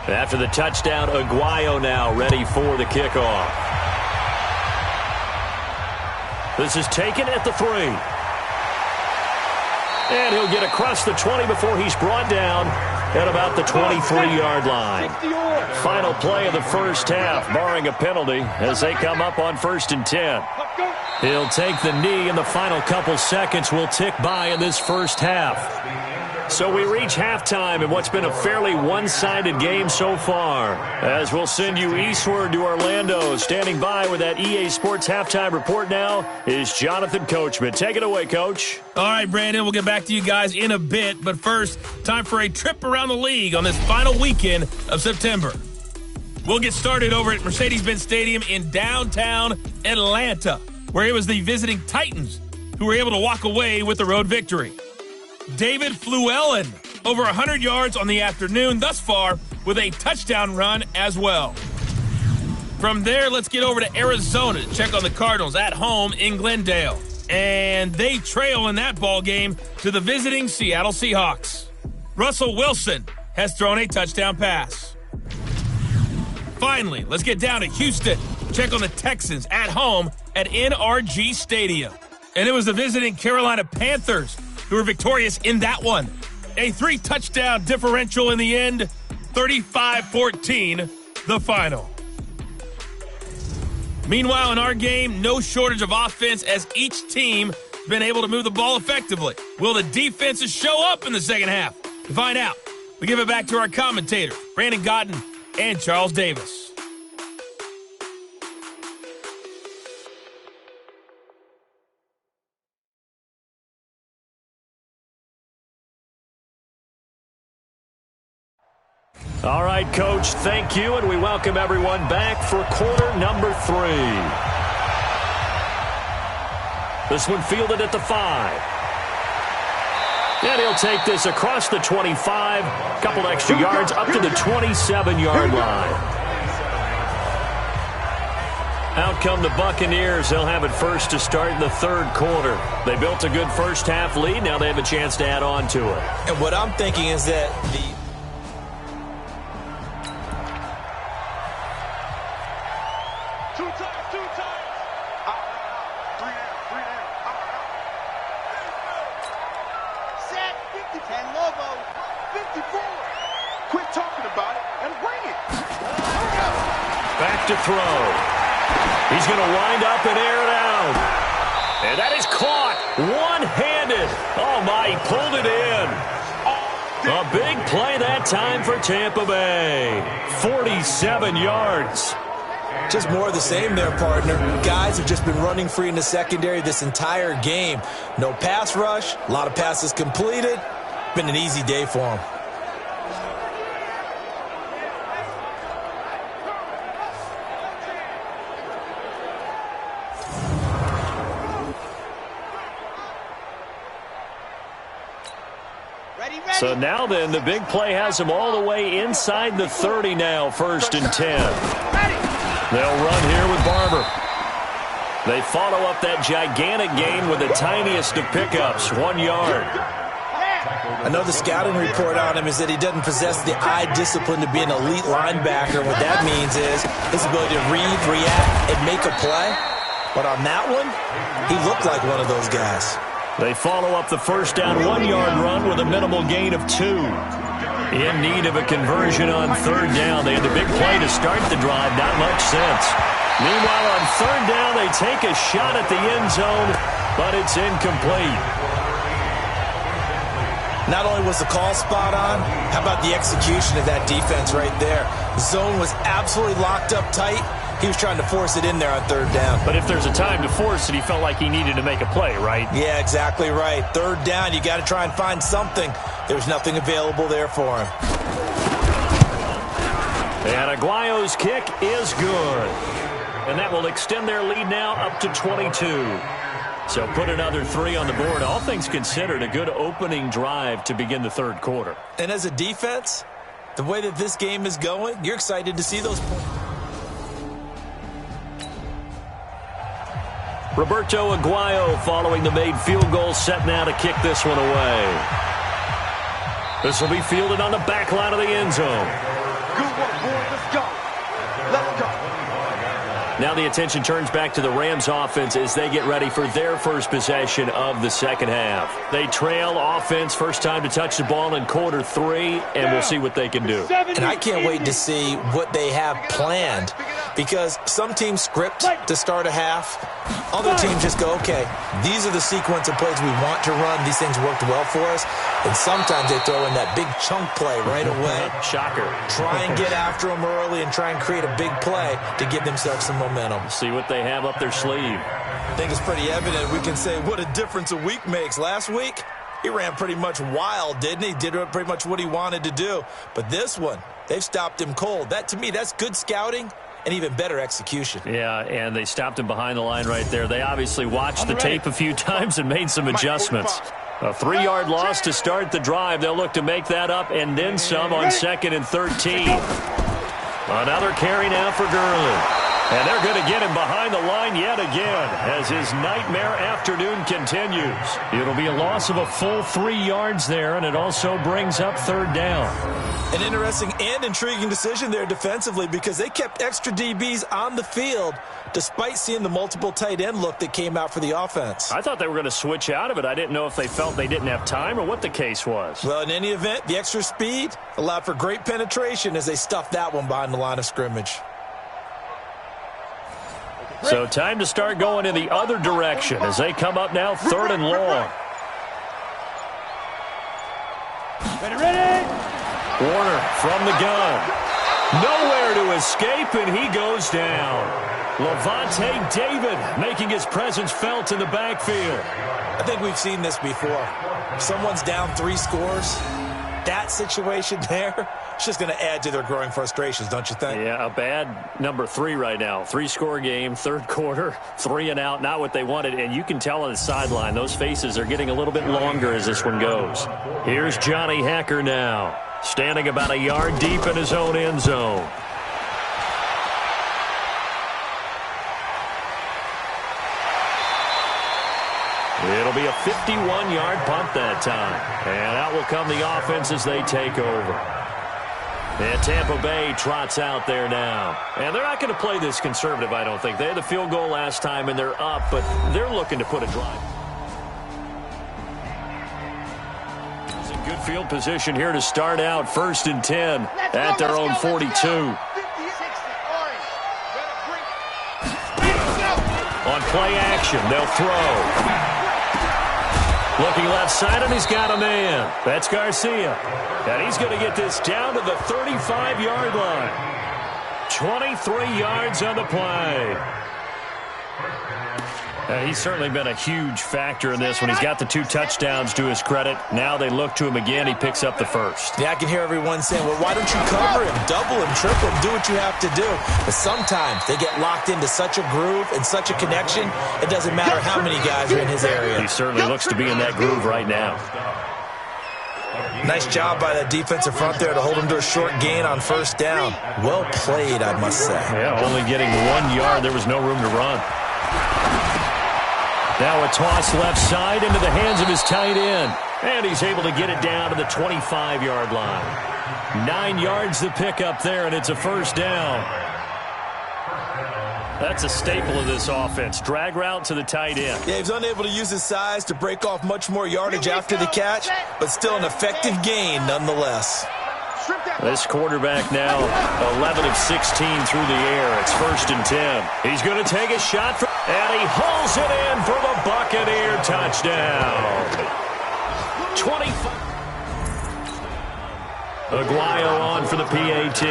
After the touchdown, Aguayo now ready for the kickoff. This is taken at the 3. And he'll get across the 20 before he's brought down at about the 23-yard line. Final play of the first half, barring a penalty, as they come up on 1st and 10. He'll take the knee, and the final couple seconds will tick by in this first half. So we reach halftime in what's been a fairly one-sided game so far. As we'll send you eastward to Orlando. Standing by with that EA Sports halftime report now is Jonathan Coachman. Take it away, Coach. All right, Brandon, we'll get back to you guys in a bit. But first, time for a trip around the league on this final weekend of September. We'll get started over at Mercedes-Benz Stadium in downtown Atlanta, where it was the visiting Titans who were able to walk away with the road victory. David Fluellen, over 100 yards on the afternoon thus far with a touchdown run as well. From there, let's get over to Arizona to check on the Cardinals at home in Glendale. And they trail in that ball game to the visiting Seattle Seahawks. Russell Wilson has thrown a touchdown pass. Finally, let's get down to Houston. Check on the Texans at home at NRG Stadium. And it was the visiting Carolina Panthers who were victorious in that one. A 3-touchdown differential in the end, 35-14, the final. Meanwhile, in our game, no shortage of offense as each team has been able to move the ball effectively. Will the defenses show up in the second half? To find out, we give it back to our commentators, Brandon Gotten and Charles Davis. All right, Coach, thank you, and we welcome everyone back for quarter number 3. This one fielded at the 5. And he'll take this across the 25, a couple extra yards up to the 27-yard line. Out come the Buccaneers. They'll have it first to start in the third quarter. They built a good first-half lead. Now they have a chance to add on to it. And what I'm thinking is that the... Back to throw. He's going to wind up and air it out. And that is caught one-handed. Oh, my, he pulled it in. A big play that time for Tampa Bay. 47 yards. Just more of the same there, partner. Guys have just been running free in the secondary this entire game. No pass rush, a lot of passes completed. Been an easy day for them. So now then, the big play has them all the way inside the 30 now, 1st and 10. They'll run here with Barber. They follow up that gigantic gain with the tiniest of pickups, 1 yard. I know the scouting report on him is that he doesn't possess the eye discipline to be an elite linebacker. What that means is his ability to read, react, and make a play. But on that one, he looked like one of those guys. They follow up the first down 1-yard run with a minimal gain of 2. In need of a conversion on third down. They had the big play to start the drive, not much sense. Meanwhile, on third down, they take a shot at the end zone, but it's incomplete. Not only was the call spot on, how about the execution of that defense right there? The zone was absolutely locked up tight. He was trying to force it in there on third down. But if there's a time to force it, he felt like he needed to make a play, right? Yeah, exactly right. Third down, you got to try and find something. There's nothing available there for him. And Aguayo's kick is good. And that will extend their lead now up to 22. So put another 3 on the board. All things considered, a good opening drive to begin the third quarter. And as a defense, the way that this game is going, you're excited to see those points. Roberto Aguayo following the made field goal, set now to kick this one away. This will be fielded on the back line of the end zone. Good work, boys. Let's go. Let's go. Now the attention turns back to the Rams offense as they get ready for their first possession of the second half. They trail offense, first time to touch the ball in quarter 3, and we'll see what they can do. And I can't wait to see what they have planned, because some teams script to start a half. Other teams just go, okay, these are the sequence of plays we want to run. These things worked well for us. And sometimes they throw in that big chunk play right away. Shocker. Try and get after them early and try and create a big play to give themselves some momentum. See what they have up their sleeve. I think it's pretty evident. We can say what a difference a week makes. Last week, he ran pretty much wild, didn't he? Did pretty much what he wanted to do. But this one, they've stopped him cold. That, to me, that's good scouting and even better execution. Yeah, and they stopped him behind the line right there. They obviously watched the tape a few times and made some adjustments. A 3-yard loss to start the drive. They'll look to make that up and then some on 2nd and 13. Another carry now for Gurley. And they're going to get him behind the line yet again as his nightmare afternoon continues. It'll be a loss of a full 3 yards there, and it also brings up third down. An interesting and intriguing decision there defensively, because they kept extra DBs on the field despite seeing the multiple tight end look that came out for the offense. I thought they were going to switch out of it. I didn't know if they felt they didn't have time or what the case was. Well, in any event, the extra speed allowed for great penetration as they stuffed that one behind the line of scrimmage. So time to start going in the other direction as they come up now 3rd and long. Ready. Warner from the gun. Nowhere to escape, and he goes down. Levante David making his presence felt in the backfield. I think we've seen this before. If someone's down 3 scores, that situation there, it's just going to add to their growing frustrations, don't you think? Yeah, a bad number 3 right now. 3-score game, third quarter, 3 and out, not what they wanted. And you can tell on the sideline, those faces are getting a little bit longer as this one goes. Here's Johnny Hacker now, standing about a yard deep in his own end zone. It'll be a 51-yard punt that time. And out will come the offense as they take over. And Tampa Bay trots out there now. And they're not going to play this conservative, I don't think. They had the field goal last time, and they're up, but they're looking to put a drive. It's a good field position here to start out. 1st and 10 at their own 42. On play action, they'll throw. Looking left side, and he's got a man. That's Garcia. And he's going to get this down to the 35-yard line. 23 yards on the play. He's certainly been a huge factor in this when he's got the 2 touchdowns to his credit. Now they look to him again. He picks up the first. Yeah, I can hear everyone saying, well, why don't you cover him, double him, triple him, do what you have to do. But sometimes they get locked into such a groove and such a connection, it doesn't matter how many guys are in his area. He certainly looks to be in that groove right now. Nice job by that defensive front there to hold him to a short gain on 1st down. Well played, I must say. Yeah, only getting 1 yard. There was no room to run. Now a toss left side into the hands of his tight end. And he's able to get it down to the 25-yard line. 9 yards to pick up there, and it's a 1st down. That's a staple of this offense. Drag route to the tight end. Yeah, he was unable to use his size to break off much more yardage after the catch, but still an effective gain nonetheless. This quarterback now 11 of 16 through the air. It's 1st and 10. He's going to take a shot, and he hauls it in for the Buccaneer touchdown. 25. Aguayo on for the PAT.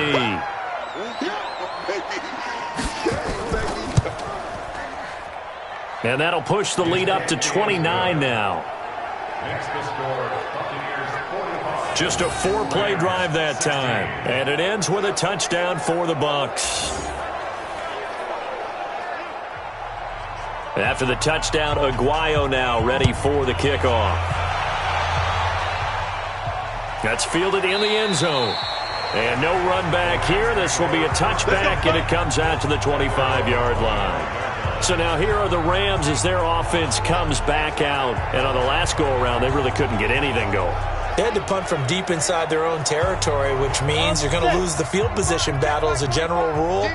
And that'll push the lead up to 29 now. Next to score, Buccaneers 45. Just a 4-play drive that time. And it ends with a touchdown for the Bucs. After the touchdown, Aguayo now ready for the kickoff. That's fielded in the end zone. And no run back here. This will be a touchback, and it comes out to the 25-yard line. So now here are the Rams as their offense comes back out. And on the last go-around, they really couldn't get anything going. They had to punt from deep inside their own territory, which means you're going to lose the field position battle as a general rule.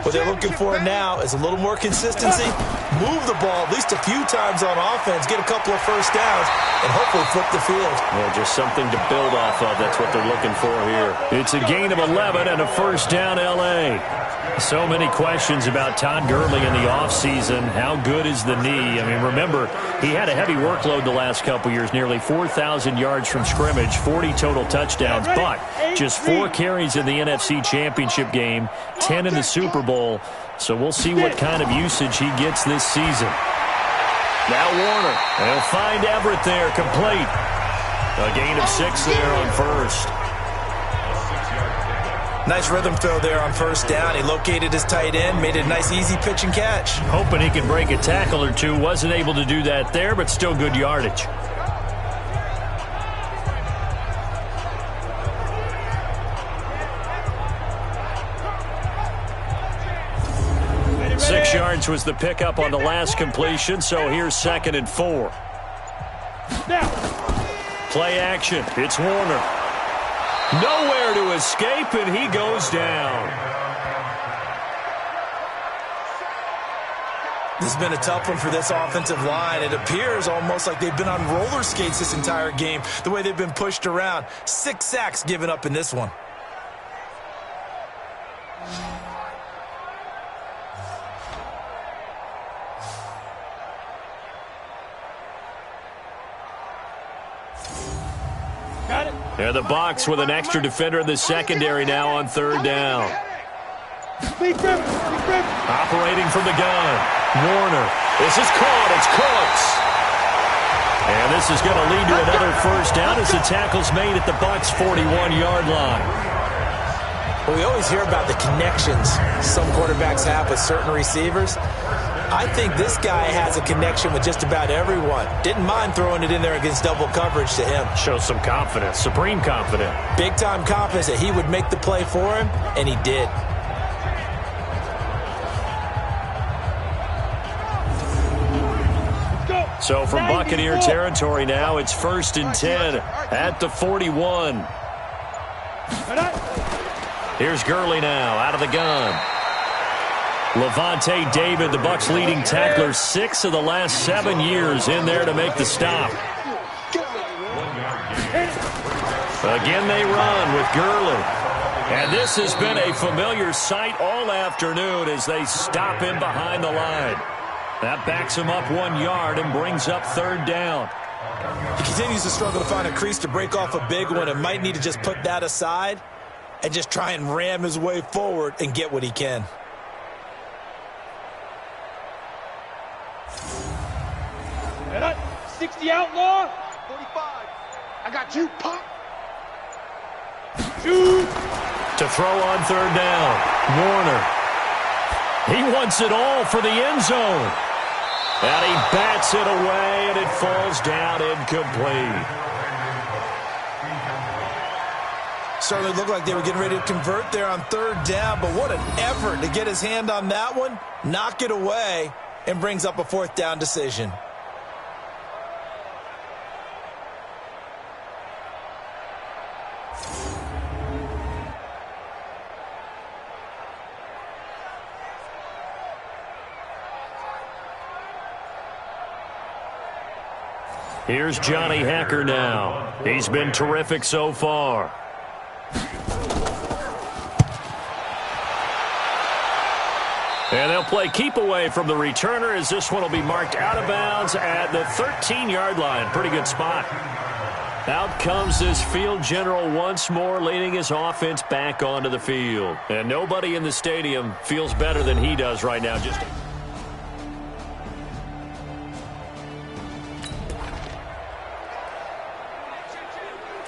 What they're looking for now is a little more consistency, move the ball at least a few times on offense, get a couple of first downs, and hopefully flip the field. Yeah, just something to build off of. That's what they're looking for here. It's a gain of 11 and a first down, L.A. So many questions about Todd Gurley in the offseason. How good is the knee? I mean, remember, he had a heavy workload the last couple years, nearly 4,000 yards from scrimmage, 40 total touchdowns, but just 4 carries in the NFC Championship game, 10 in the Super Bowl. So we'll see what kind of usage he gets this season. Now Warner. They'll find Everett there, complete. A gain of 6 there on first. Nice rhythm throw there on first down. He located his tight end, made it a nice easy pitch and catch. Hoping he can break a tackle or two. Wasn't able to do that there, but still good yardage. Six yards was the pickup on the last completion, so here's 2nd and 4. Play action. It's Warner. Nowhere to escape, and he goes down. This has been a tough one for this offensive line. It appears almost like they've been on roller skates this entire game, the way they've been pushed around. 6 sacks given up in this one. And the Bucs with an extra defender in the secondary now on 3rd down. Operating from the gun. Warner. This is caught. It's Cooks. And this is going to lead to another first down as the tackle's made at the Bucs' 41-yard line. Well, we always hear about the connections some quarterbacks have with certain receivers. I think this guy has a connection with just about everyone. Didn't mind throwing it in there against double coverage to him. Shows some confidence, supreme confidence. Big-time confidence that he would make the play for him, and he did. So from Buccaneer territory now, it's 1st and 10 at the 41. Here's Gurley now out of the gun. Levante David, the Bucs' leading tackler, 6 of the last 7 years in there to make the stop. Again they run with Gurley. And this has been a familiar sight all afternoon as they stop him behind the line. That backs him up 1 yard and brings up 3rd down. He continues to struggle to find a crease to break off a big one and might need to just put that aside and just try and ram his way forward and get what he can. Head up. 60 outlaw. 45. I got you, pop. Shoot. To throw on 3rd down. Warner. He wants it all for the end zone. And he bats it away, and it falls down incomplete. Certainly looked like they were getting ready to convert there on 3rd down, but what an effort to get his hand on that one, knock it away, and brings up a 4th down decision. Here's Johnny Hacker now. He's been terrific so far. And they'll play keep away from the returner as this one will be marked out of bounds at the 13-yard line. Pretty good spot. Out comes this field general once more, leading his offense back onto the field. And nobody in the stadium feels better than he does right now. Just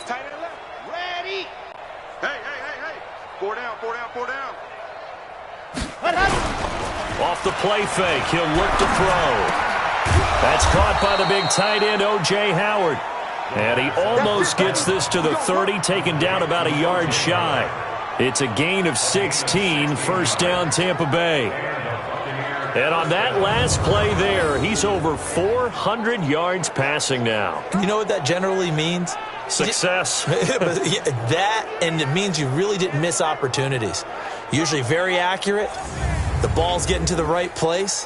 tight end left. Ready. Hey. 4 down. off the play fake. He'll look to throw. That's caught by the big tight end, O.J. Howard. And he almost gets this to the 30, taken down about a yard shy. It's a gain of 16, first down Tampa Bay. And on that last play there, he's over 400 yards passing now. You know what that generally means? Success. That, and it means you really didn't miss opportunities. Usually very accurate. The ball's getting to the right place.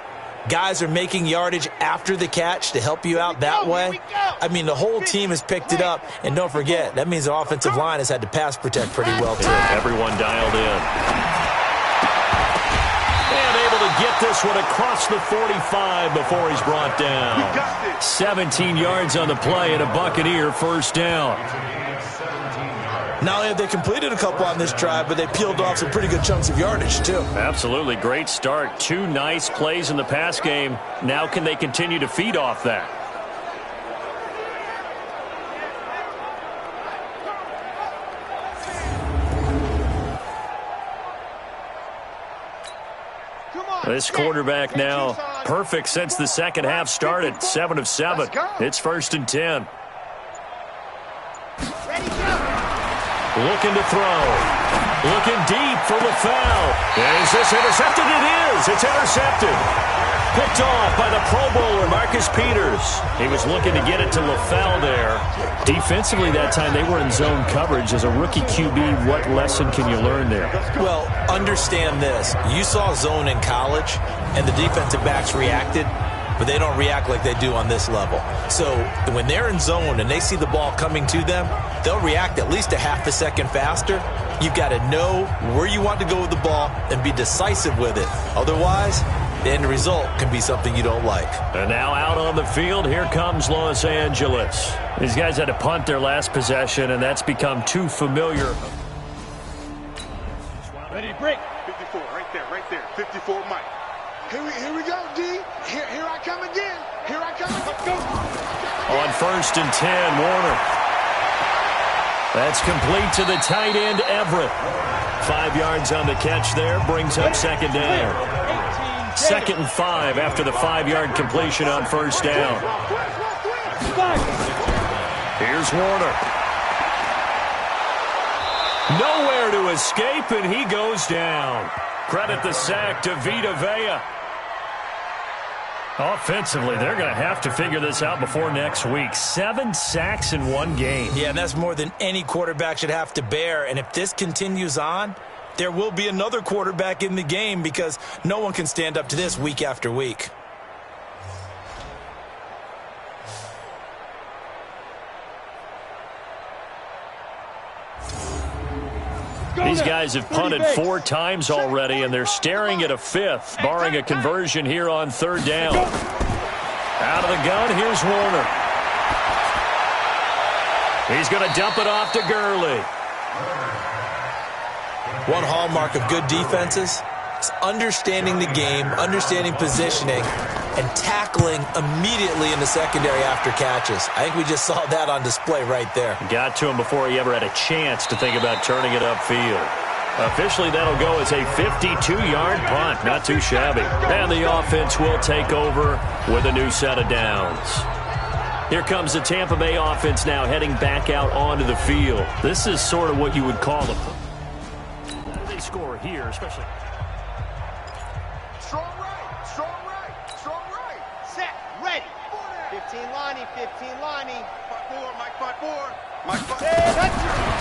Guys are making yardage after the catch to help you out that way. I mean, the whole team has picked it up. And don't forget, that means the offensive line has had to pass protect pretty well, too. Everyone dialed in. And able to get this one across the 45 before he's brought down. 17 yards on the play and a Buccaneer first down. Not only have they completed a couple on this drive, but they peeled off some pretty good chunks of yardage, too. Absolutely. Great start. 2 nice plays in the pass game. Now can they continue to feed off that? This quarterback now perfect since the second half started. 7 of 7. It's 1st and 10. Looking to throw. Looking deep for LaFell. Is this intercepted? It is. It's intercepted. Picked off by the Pro Bowler, Marcus Peters. He was looking to get it to LaFell there. Defensively that time, they were in zone coverage. As a rookie QB, what lesson can you learn there? Well, understand this. You saw zone in college, and the defensive backs reacted, but they don't react like they do on this level. So when they're in zone and they see the ball coming to them, they'll react at least a half a second faster. You've got to know where you want to go with the ball and be decisive with it. Otherwise, the end result can be something you don't like. And now out on the field, here comes Los Angeles. These guys had to punt their last possession, and that's become too familiar. Ready, break. 54, right there. 54, Mike. Here we go, D. Here I come again. Here I come. Let's go. On 1st and 10, Warner. That's complete to the tight end, Everett. 5 yards on the catch there, brings up 2nd down. 2nd and 5 after the 5-yard completion on 1st down. Here's Warner. Nowhere to escape, and he goes down. Credit the sack to Vita Vea. Offensively, they're going to have to figure this out before next week. 7 sacks in 1 game. Yeah, and that's more than any quarterback should have to bear. And if this continues on, there will be another quarterback in the game because no one can stand up to this week after week. These guys have punted 4 times already, and they're staring at a 5th, barring a conversion here on 3rd down. Out of the gun, here's Warner. He's going to dump it off to Gurley. One hallmark of good defenses is understanding the game, understanding positioning, and tackling immediately in the secondary after catches. I think we just saw that on display right there. Got to him before he ever had a chance to think about turning it upfield. Officially, that'll go as a 52-yard punt. Not too shabby. And the offense will take over with a new set of downs. Here comes the Tampa Bay offense now heading back out onto the field. This is sort of what you would call the... They score here, especially... Strong right. Set, ready. 15 Lonnie. 5-4.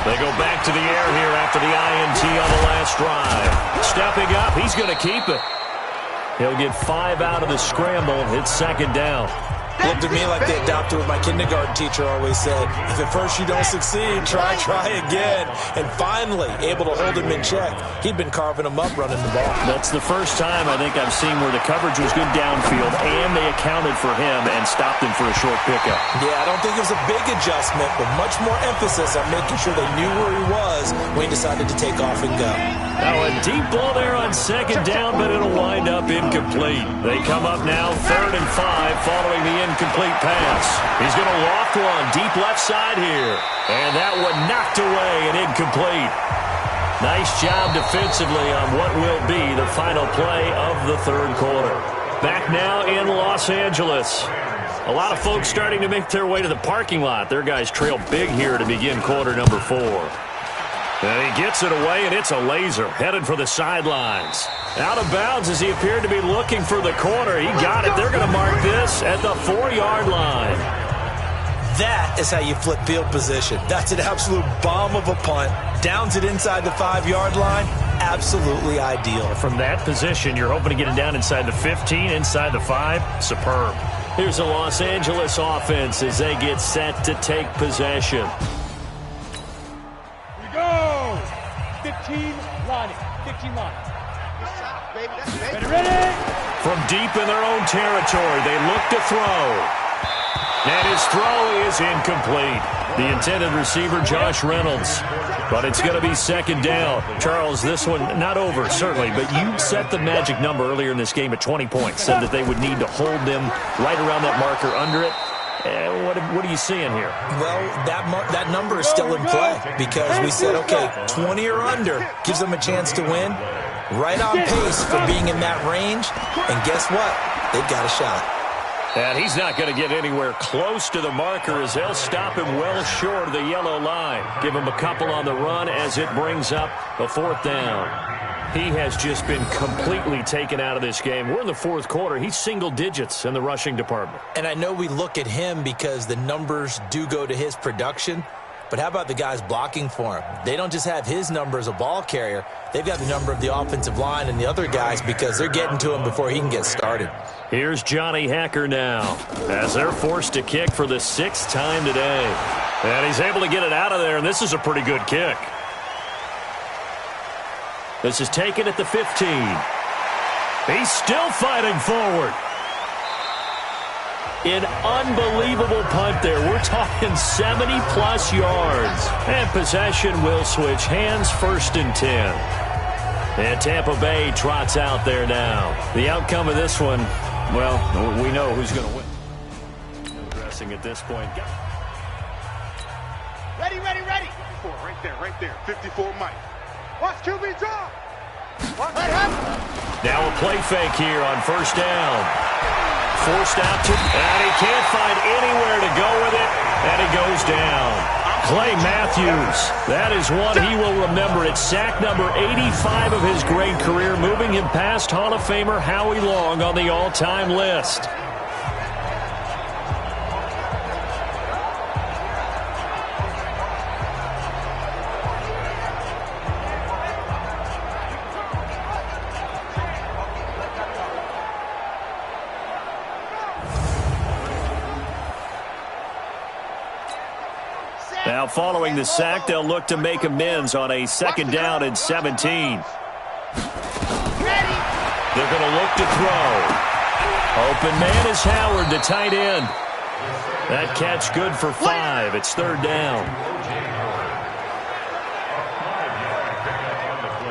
They go back to the air here after the INT on the last drive. Stepping up, he's going to keep it. He'll get 5 out of the scramble. It's 2nd down. Looked at me like they adopted what my kindergarten teacher always said. If at first you don't succeed, try again. And finally, able to hold him in check. He'd been carving him up running the ball. That's the first time I think I've seen where the coverage was good downfield, and they accounted for him and stopped him for a short pickup. Yeah, I don't think it was a big adjustment, but much more emphasis on making sure they knew where he was when he decided to take off and go. Now a deep ball there on second down, but it'll wind up incomplete. They come up now 3rd and 5 following the incomplete pass. He's going to loft one deep left side here. And that one knocked away and incomplete. Nice job defensively on what will be the final play of the third quarter. Back now in Los Angeles. A lot of folks starting to make their way to the parking lot. Their guys trail big here to begin quarter number 4. And he gets it away, and it's a laser headed for the sidelines. Out of bounds as he appeared to be looking for the corner. He got it. They're going to mark this at the 4-yard line. That is how you flip field position. That's an absolute bomb of a punt. Downs it inside the 5-yard line. Absolutely ideal. From that position, you're hoping to get it down inside the 15, inside the 5. Superb. Here's the Los Angeles offense as they get set to take possession. 15 line. 15 line. Ready. From deep in their own territory, they look to throw. And his throw is incomplete. The intended receiver, Josh Reynolds. But it's going to be second down. Charles, this one not over, certainly, but you set the magic number earlier in this game at 20 points. Said that they would need to hold them right around that marker under it. What are you seeing here? Well, that number is still in play because we said, okay, 20 or under gives them a chance to win. Right on pace for being in that range. And guess what? They've got a shot. And he's not going to get anywhere close to the marker as they'll stop him well short of the yellow line. Give him a couple on the run as it brings up a 4th down. He has just been completely taken out of this game. We're in the 4th quarter. He's single digits in the rushing department. And I know we look at him because the numbers do go to his production, but how about the guys blocking for him? They don't just have his number as a ball carrier. They've got the number of the offensive line and the other guys because they're getting to him before he can get started. Here's Johnny Hacker now as they're forced to kick for the 6th time today. And he's able to get it out of there, and this is a pretty good kick. This is taken at the 15. He's still fighting forward. An unbelievable punt there. We're talking 70-plus yards. And possession will switch hands, 1st and 10. And Tampa Bay trots out there now. The outcome of this one, well, we know who's going to win. No dressing at this point. Ready. 54, right there. 54, Mike. Watch QB draw. Now a play fake here on 1st down. Forced out to, and he can't find anywhere to go with it, and he goes down. Clay Matthews, that is one he will remember. It's sack number 85 of his great career, moving him past Hall of Famer Howie Long on the all-time list. Now, following the sack, they'll look to make amends on a 2nd down and 17. They're going to look to throw. Open man is Howard, the tight end. That catch good for 5. It's 3rd down.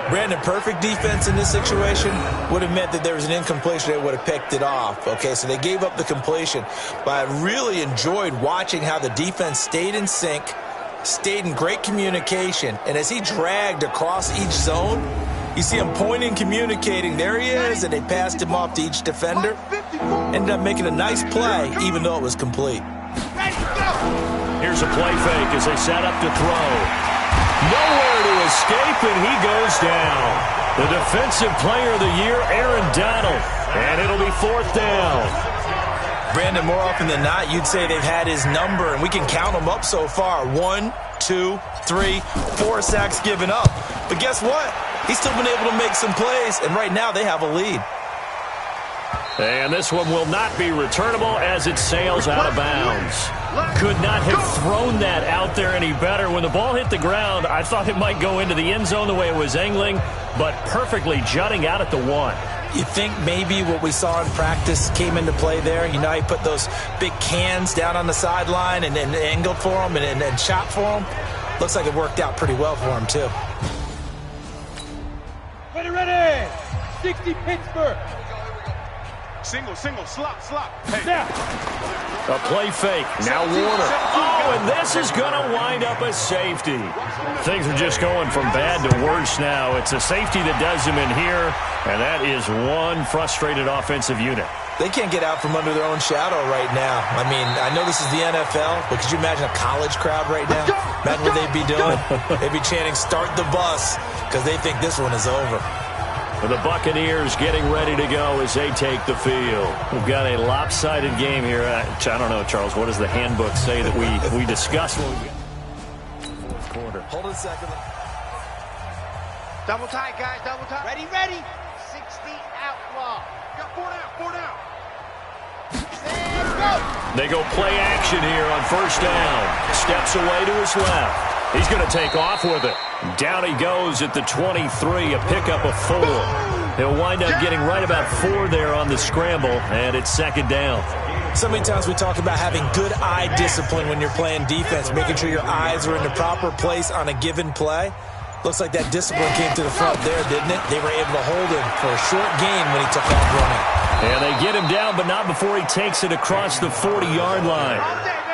Brandon, perfect defense in this situation would have meant that there was an incompletion. They would have picked it off. Okay, so they gave up the completion. But I really enjoyed watching how the defense stayed in sync, stayed in great communication. And as he dragged across each zone, you see him pointing, communicating. There he is, and they passed him off to each defender. Ended up making a nice play, even though it was complete. Here's a play fake as they set up to throw. Nowhere to escape, and he goes down. The defensive player of the year, Aaron Donald. And it'll be 4th down. Brandon, more often than not, you'd say they've had his number, and we can count them up so far. 1, 2, 3, 4 sacks given up. But guess what? He's still been able to make some plays, and right now they have a lead. And this one will not be returnable as it sails out of bounds. Could not have thrown that out there any better. When the ball hit the ground, I thought it might go into the end zone the way it was angling, but perfectly jutting out at the 1. You think maybe what we saw in practice came into play there? You know, he put those big cans down on the sideline and angled for them and shot for them. Looks like it worked out pretty well for him, too. Ready. 60 Pittsburgh. Single, slop. Hey. Snap. A play fake. Now Warner. Oh, and this is going to wind up a safety. Things are just going from bad to worse now. It's a safety that does him in here, and that is one frustrated offensive unit. They can't get out from under their own shadow right now. I mean, I know this is the NFL, but could you imagine a college crowd right now? Imagine what they'd be doing. They'd be chanting, "Start the bus," because they think this one is over. The Buccaneers getting ready to go as they take the field. We've got a lopsided game here. I don't know, Charles, what does the handbook say that we discussed when we get fourth quarter? Hold it a second. Double tight, guys, double tight. Ready. 60 outlaw. Got 4 down. Let's go. They go play action here on first down. Steps away to his left. He's going to take off with it. Down he goes at the 23, a pickup of 4. He'll wind up getting right about 4 there on the scramble, and it's second down. So many times we talk about having good eye discipline when you're playing defense, making sure your eyes are in the proper place on a given play. Looks like that discipline came to the front there, didn't it? They were able to hold him for a short gain when he took off running. And they get him down, but not before he takes it across the 40-yard line.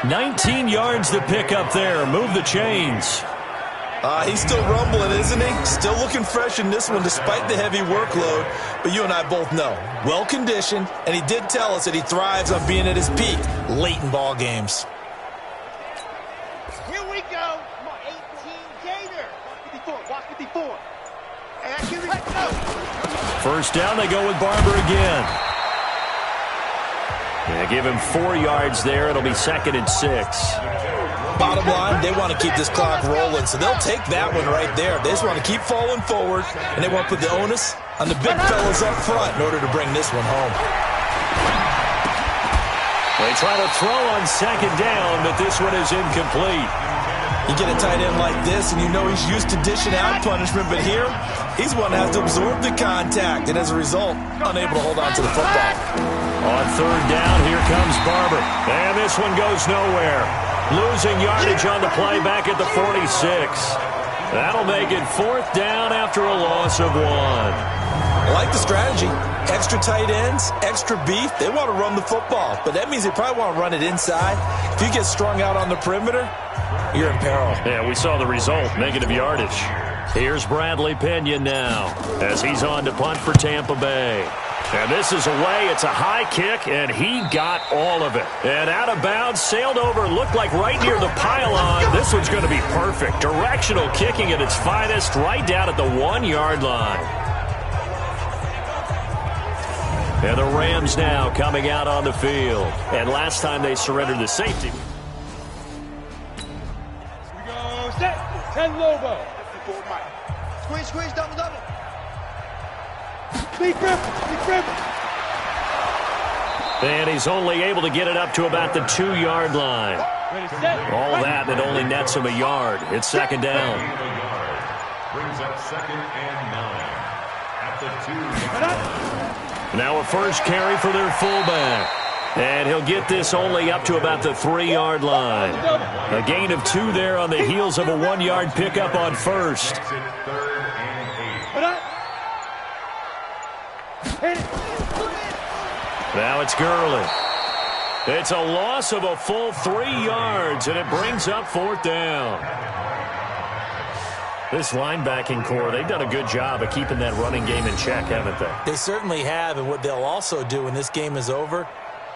19 yards to pick up there. Move the chains. He's still rumbling, isn't he? Still looking fresh in this one despite the heavy workload. But you and I both know, well-conditioned, and he did tell us that he thrives on being at his peak late in ball games. Here we go. Come on, 18 Gator. Watch 54. Let's go. First down, they go with Barber again. They give him 4 yards there. It'll be 2nd and 6. Bottom line, they want to keep this clock rolling, so they'll take that one right there. They just want to keep falling forward, and they want to put the onus on the big fellas up front in order to bring this one home. They try to throw on second down, but this one is incomplete. You get a tight end like this, and you know he's used to dishing out punishment, but here, he's one that has to absorb the contact, and as a result, unable to hold on to the football. On third down, here comes Barber. And this one goes nowhere. Losing yardage on the play back at the 46. That'll make it 4th down after a loss of 1. I like the strategy. Extra tight ends, extra beef. They want to run the football, but that means they probably want to run it inside. If you get strung out on the perimeter, you're in peril. Yeah, we saw the result, negative yardage. Here's Bradley Pinion now as he's on to punt for Tampa Bay. And this is away. It's a high kick, and he got all of it. And out of bounds, sailed over, looked like right near the pylon. This one's going to be perfect. Directional kicking at its finest, right down at the 1-yard line. And the Rams now coming out on the field. And last time they surrendered the safety. Here we go. Set. 10 Lobo. Squeeze, double. Big rip. And he's only able to get it up to about the 2-yard line. Ready, set. All that only nets him a yard. It's second down. Brings up 2nd and 9 at the 2. Now a first carry for their fullback. And he'll get this only up to about the 3-yard line. A gain of 2 there on the heels of a 1-yard pickup on first. Now it's Gurley. It's a loss of a full 3 yards, and it brings up 4th down. This linebacking core, they've done a good job of keeping that running game in check, haven't they? They certainly have, and what they'll also do when this game is over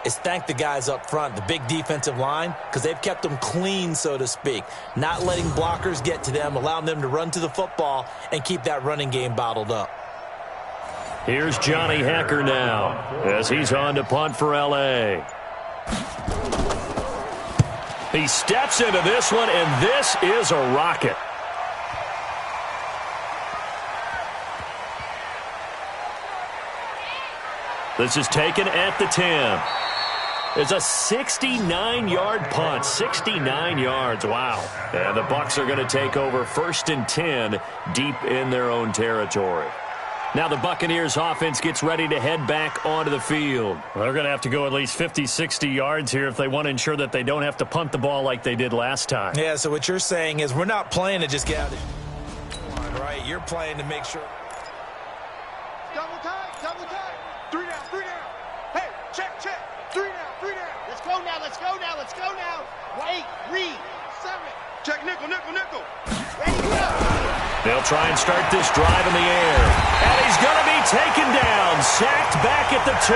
is thank the guys up front, the big defensive line, because they've kept them clean, so to speak, not letting blockers get to them, allowing them to run to the football and keep that running game bottled up. Here's Johnny Hekker now as he's on to punt for L.A. He steps into this one, and this is a rocket. This is taken at the 10. It's a 69-yard punt. 69 yards. Wow. And the Bucs are going to take over 1st and 10 deep in their own territory. Now the Buccaneers offense gets ready to head back onto the field. Well, they're going to have to go at least 50, 60 yards here if they want to ensure that they don't have to punt the ball like they did last time. Yeah, so what you're saying is we're not playing to just get out of the line, right? You're playing to make sure. Double time, double time. 3 down, 3 down. Hey, check, check. 3 down, 3 down. Let's go now, let's go now, let's go now. 8, read, 7. Check nickel, nickel, nickel. Ready, go. They'll try and start this drive in the air. And he's going to be taken down, sacked back at the 2.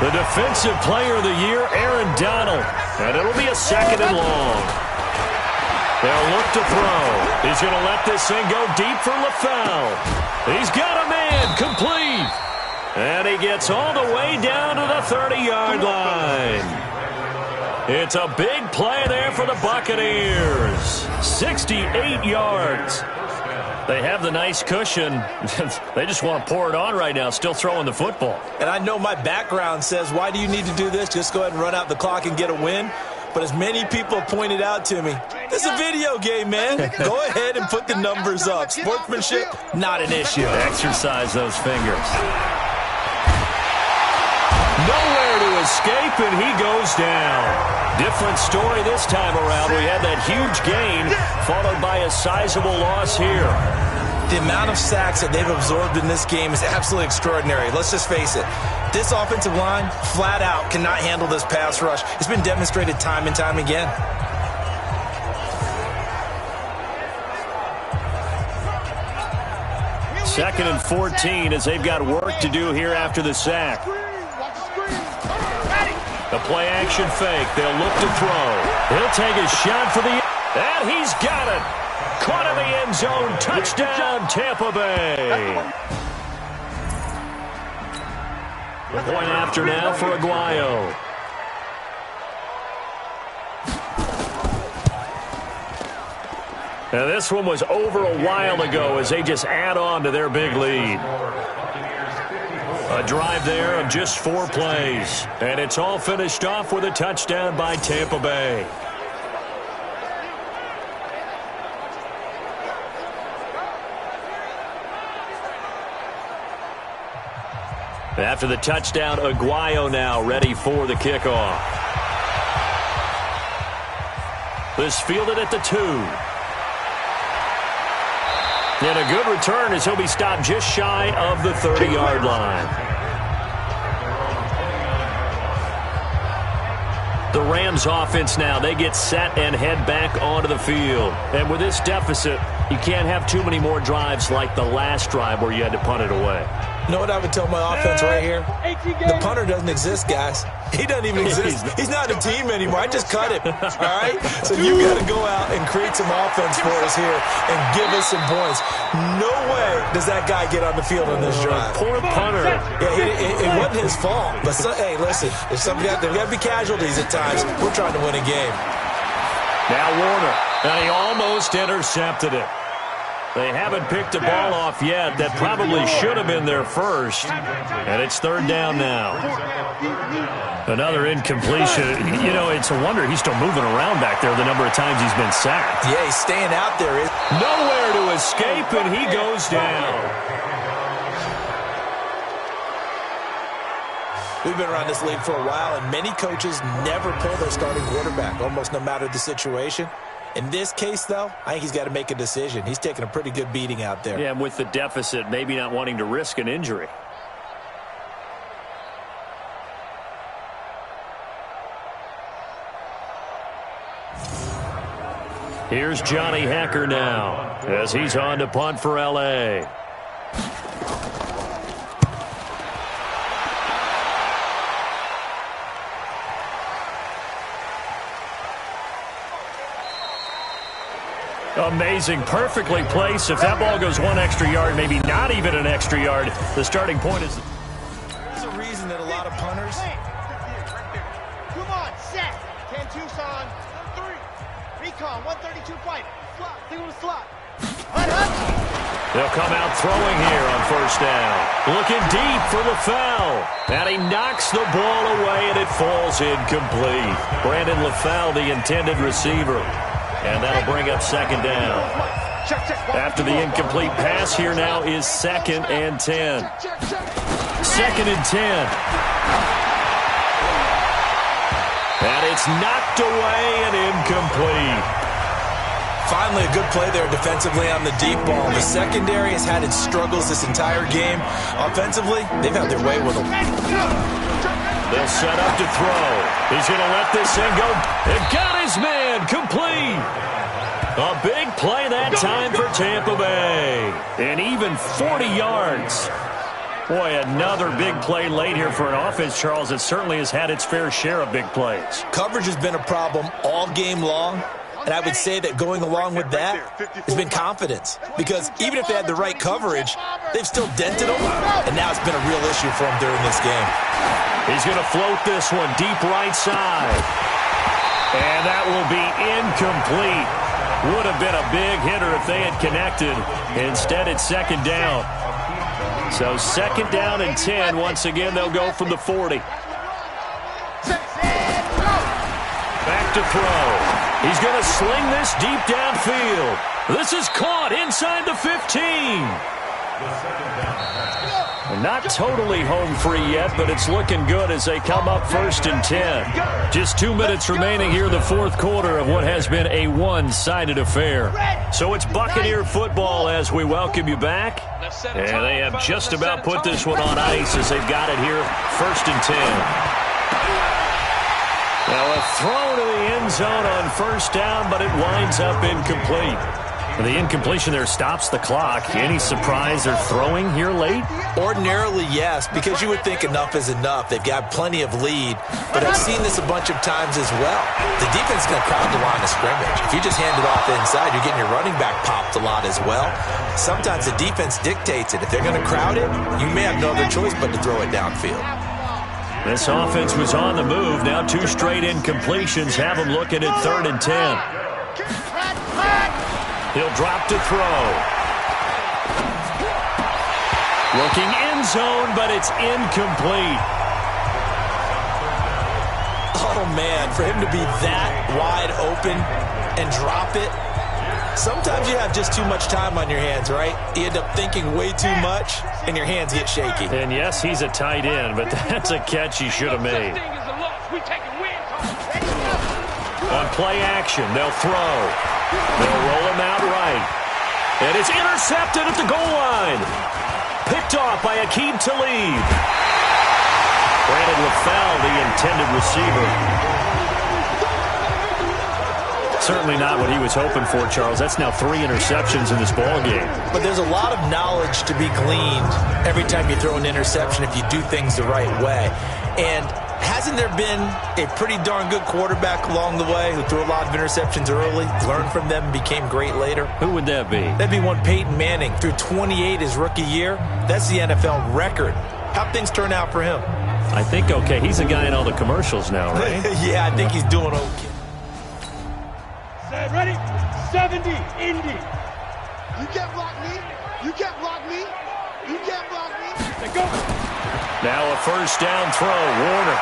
The defensive player of the year, Aaron Donald. And it'll be a 2nd and long. They'll look to throw. He's going to let this thing go deep for LaFell. He's got a man, complete. And he gets all the way down to the 30-yard line. It's a big play there for the Buccaneers. 68 yards. They have the nice cushion. They just want to pour it on right now, still throwing the football. And I know my background says, why do you need to do this? Just go ahead and run out the clock and get a win. But as many people have pointed out to me, this is a video game, man. Go ahead and put the numbers up. Sportsmanship, not an issue. Exercise those fingers. Nowhere to escape, and he goes down. Different story this time around. We had that huge gain, followed by a sizable loss here. The amount of sacks that they've absorbed in this game is absolutely extraordinary. Let's just face it. This offensive line, flat out, cannot handle this pass rush. It's been demonstrated time and time again. Second and 14 as they've got work to do here after the sack. The play action fake. They'll look to throw. He'll take a shot for the... And he's got it. Caught in the end zone. Touchdown, Tampa Bay. The point after now for Aguayo. Now this one was over a while ago as they just add on to their big lead. A drive there of just 4 plays. And it's all finished off with a touchdown by Tampa Bay. After the touchdown, Aguayo now ready for the kickoff. This fielded at the 2. And a good return as he'll be stopped just shy of the 30-yard line. The Rams offense now, they get set and head back onto the field. And with this deficit, you can't have too many more drives like the last drive where you had to punt it away. You know what I would tell my offense right here? The punter doesn't exist, guys. He doesn't even exist. He's not a team anymore. I just cut him. All right? So you got to go out and create some offense for us here and give us some points. No way does that guy get on the field on this drive. Poor punter. Yeah, it wasn't his fault. But, hey, listen, there's got to be casualties at times. We're trying to win a game. Now Warner. And he almost intercepted it. They haven't picked the ball off yet. That probably should have been their first. And it's 3rd down now. Another incompletion. You know, it's a wonder he's still moving around back there the number of times he's been sacked. Yeah, he's staying out there. Nowhere to escape, and he goes down. We've been around this league for a while, and many coaches never pull their starting quarterback, almost no matter the situation. In this case, though, I think he's got to make a decision. He's taking a pretty good beating out there. Yeah, and with the deficit, maybe not wanting to risk an injury. Here's Johnny Hacker now as he's on to punt for L.A. Amazing, perfectly placed. If that ball goes 1 extra yard, maybe not even an extra yard, the starting point is... There's a reason that a lot of punters... Come on, set. 10 Tucson. 3. Recon, 132 fight. Slot. Single to slot. Hunt, hunt. They'll come out throwing here on first down. Looking deep for the foul. And he knocks the ball away, and it falls incomplete. Brandon LaFell, the intended receiver. And that'll bring up second down. After the incomplete pass, here now is 2nd and 10. 2nd and 10. And it's knocked away and incomplete. Finally, a good play there defensively on the deep ball. The secondary has had its struggles this entire game. Offensively, they've had their way with them. They'll set up to throw. He's going to let this thing go. And got his man complete. A big play that time for Tampa Bay. And even 40 yards. Boy, another big play late here for an offense, Charles, that certainly has had its fair share of big plays. Coverage has been a problem all game long. And I would say that going along with that has been confidence. Because even if they had the right coverage, they've still dented them. And now it's been a real issue for them during this game. He's going to float this one deep right side. And that will be incomplete. Would have been a big hitter if they had connected. Instead, it's second down. So second down and 10. Once again, they'll go from the 40. Back to throw. He's going to sling this deep downfield. This is caught inside the 15. Not totally home free yet, but it's looking good as they come up 1st and 10. Just 2 minutes remaining here in the fourth quarter of what has been a one-sided affair. So it's Buccaneer football as we welcome you back. And they have just about put this one on ice as they've got it here 1st and 10. Now a throw to the end zone on first down, but it winds up incomplete. The incompletion there stops the clock. Any surprise they're throwing here late? Ordinarily, yes, because you would think enough is enough. They've got plenty of lead, but I've seen this a bunch of times as well. The defense is going to crowd the line of scrimmage. If you just hand it off inside, you're getting your running back popped a lot as well. Sometimes the defense dictates it. If they're going to crowd it, you may have no other choice but to throw it downfield. This offense was on the move. Now 2 straight incompletions have them looking at 3rd and 10. He'll drop to throw. Looking end zone, but it's incomplete. Oh, man, for him to be that wide open and drop it. Sometimes you have just too much time on your hands, right? You end up thinking way too much, and your hands get shaky. And yes, he's a tight end, but that's a catch he should have made. On play action, they'll throw. They'll roll him out right. And it's intercepted at the goal line. Picked off by Aqib Talib. Brandon LaFell, the intended receiver. Certainly not what he was hoping for, Charles. That's now 3 interceptions in this ball game. But there's a lot of knowledge to be gleaned every time you throw an interception if you do things the right way. And hasn't there been a pretty darn good quarterback along the way who threw a lot of interceptions early, learned from them, and became great later? Who would that be? That'd be one Peyton Manning. Threw 28 his rookie year. That's the NFL record. How'd things turn out for him? I think okay. He's a guy in all the commercials now, right? Yeah, I think he's doing okay. Ready? 70, Indy. You can't block me. You can't block me. You can't block me. They go. Now a first down throw. Warner.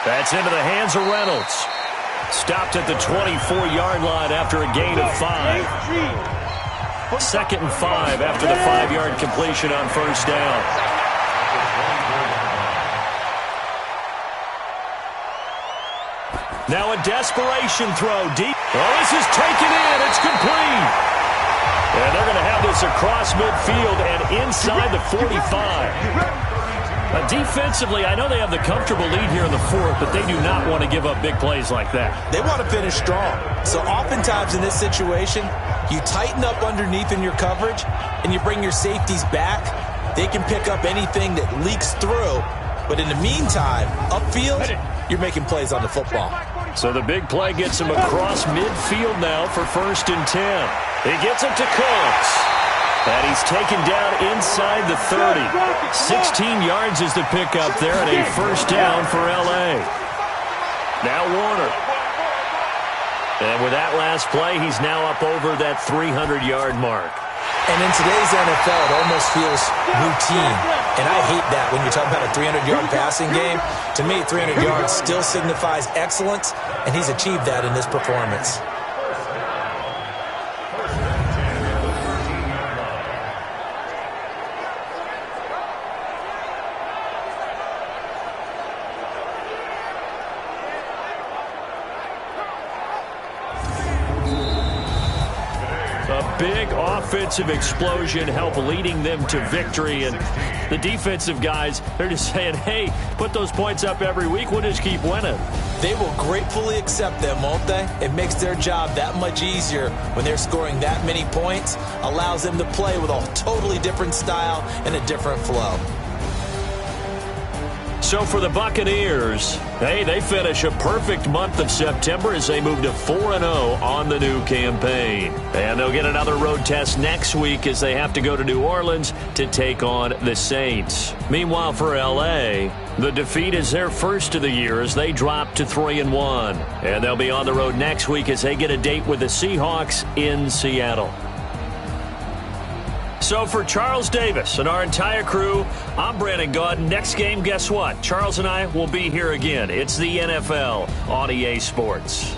That's into the hands of Reynolds. Stopped at the 24-yard line after a gain of 5. 2nd and 5 after the 5-yard completion on first down. Now a desperation throw deep. Oh, this is taken in. It's complete. And they're going to have this across midfield and inside the 45. Defensively, I know they have the comfortable lead here in the 4th, but they do not want to give up big plays like that. They want to finish strong. So oftentimes in this situation, you tighten up underneath in your coverage and you bring your safeties back. They can pick up anything that leaks through. But in the meantime, upfield, you're making plays on the football. So the big play gets him across midfield now for 1st and 10. He gets it to Cooks. And he's taken down inside the 30. 16 yards is the pickup there and a first down for L.A. Now Warner. And with that last play, he's now up over that 300-yard mark. And in today's NFL, it almost feels routine. And I hate that when you're talking about a 300-yard passing game. To me, 300 yards still signifies excellence, and he's achieved that in this performance. Big offensive explosion help leading them to victory. And the defensive guys, they're just saying, hey, put those points up every week. We'll just keep winning. They will gratefully accept them, won't they? It makes their job that much easier when they're scoring that many points. Allows them to play with a totally different style and a different flow. So for the Buccaneers, hey, they finish a perfect month of September as they move to 4-0 on the new campaign. And they'll get another road test next week as they have to go to New Orleans to take on the Saints. Meanwhile, for L.A., the defeat is their first of the year as they drop to 3-1. And they'll be on the road next week as they get a date with the Seahawks in Seattle. So for Charles Davis and our entire crew, I'm Brandon Gaudin. Next game, guess what? Charles and I will be here again. It's the NFL on EA Sports.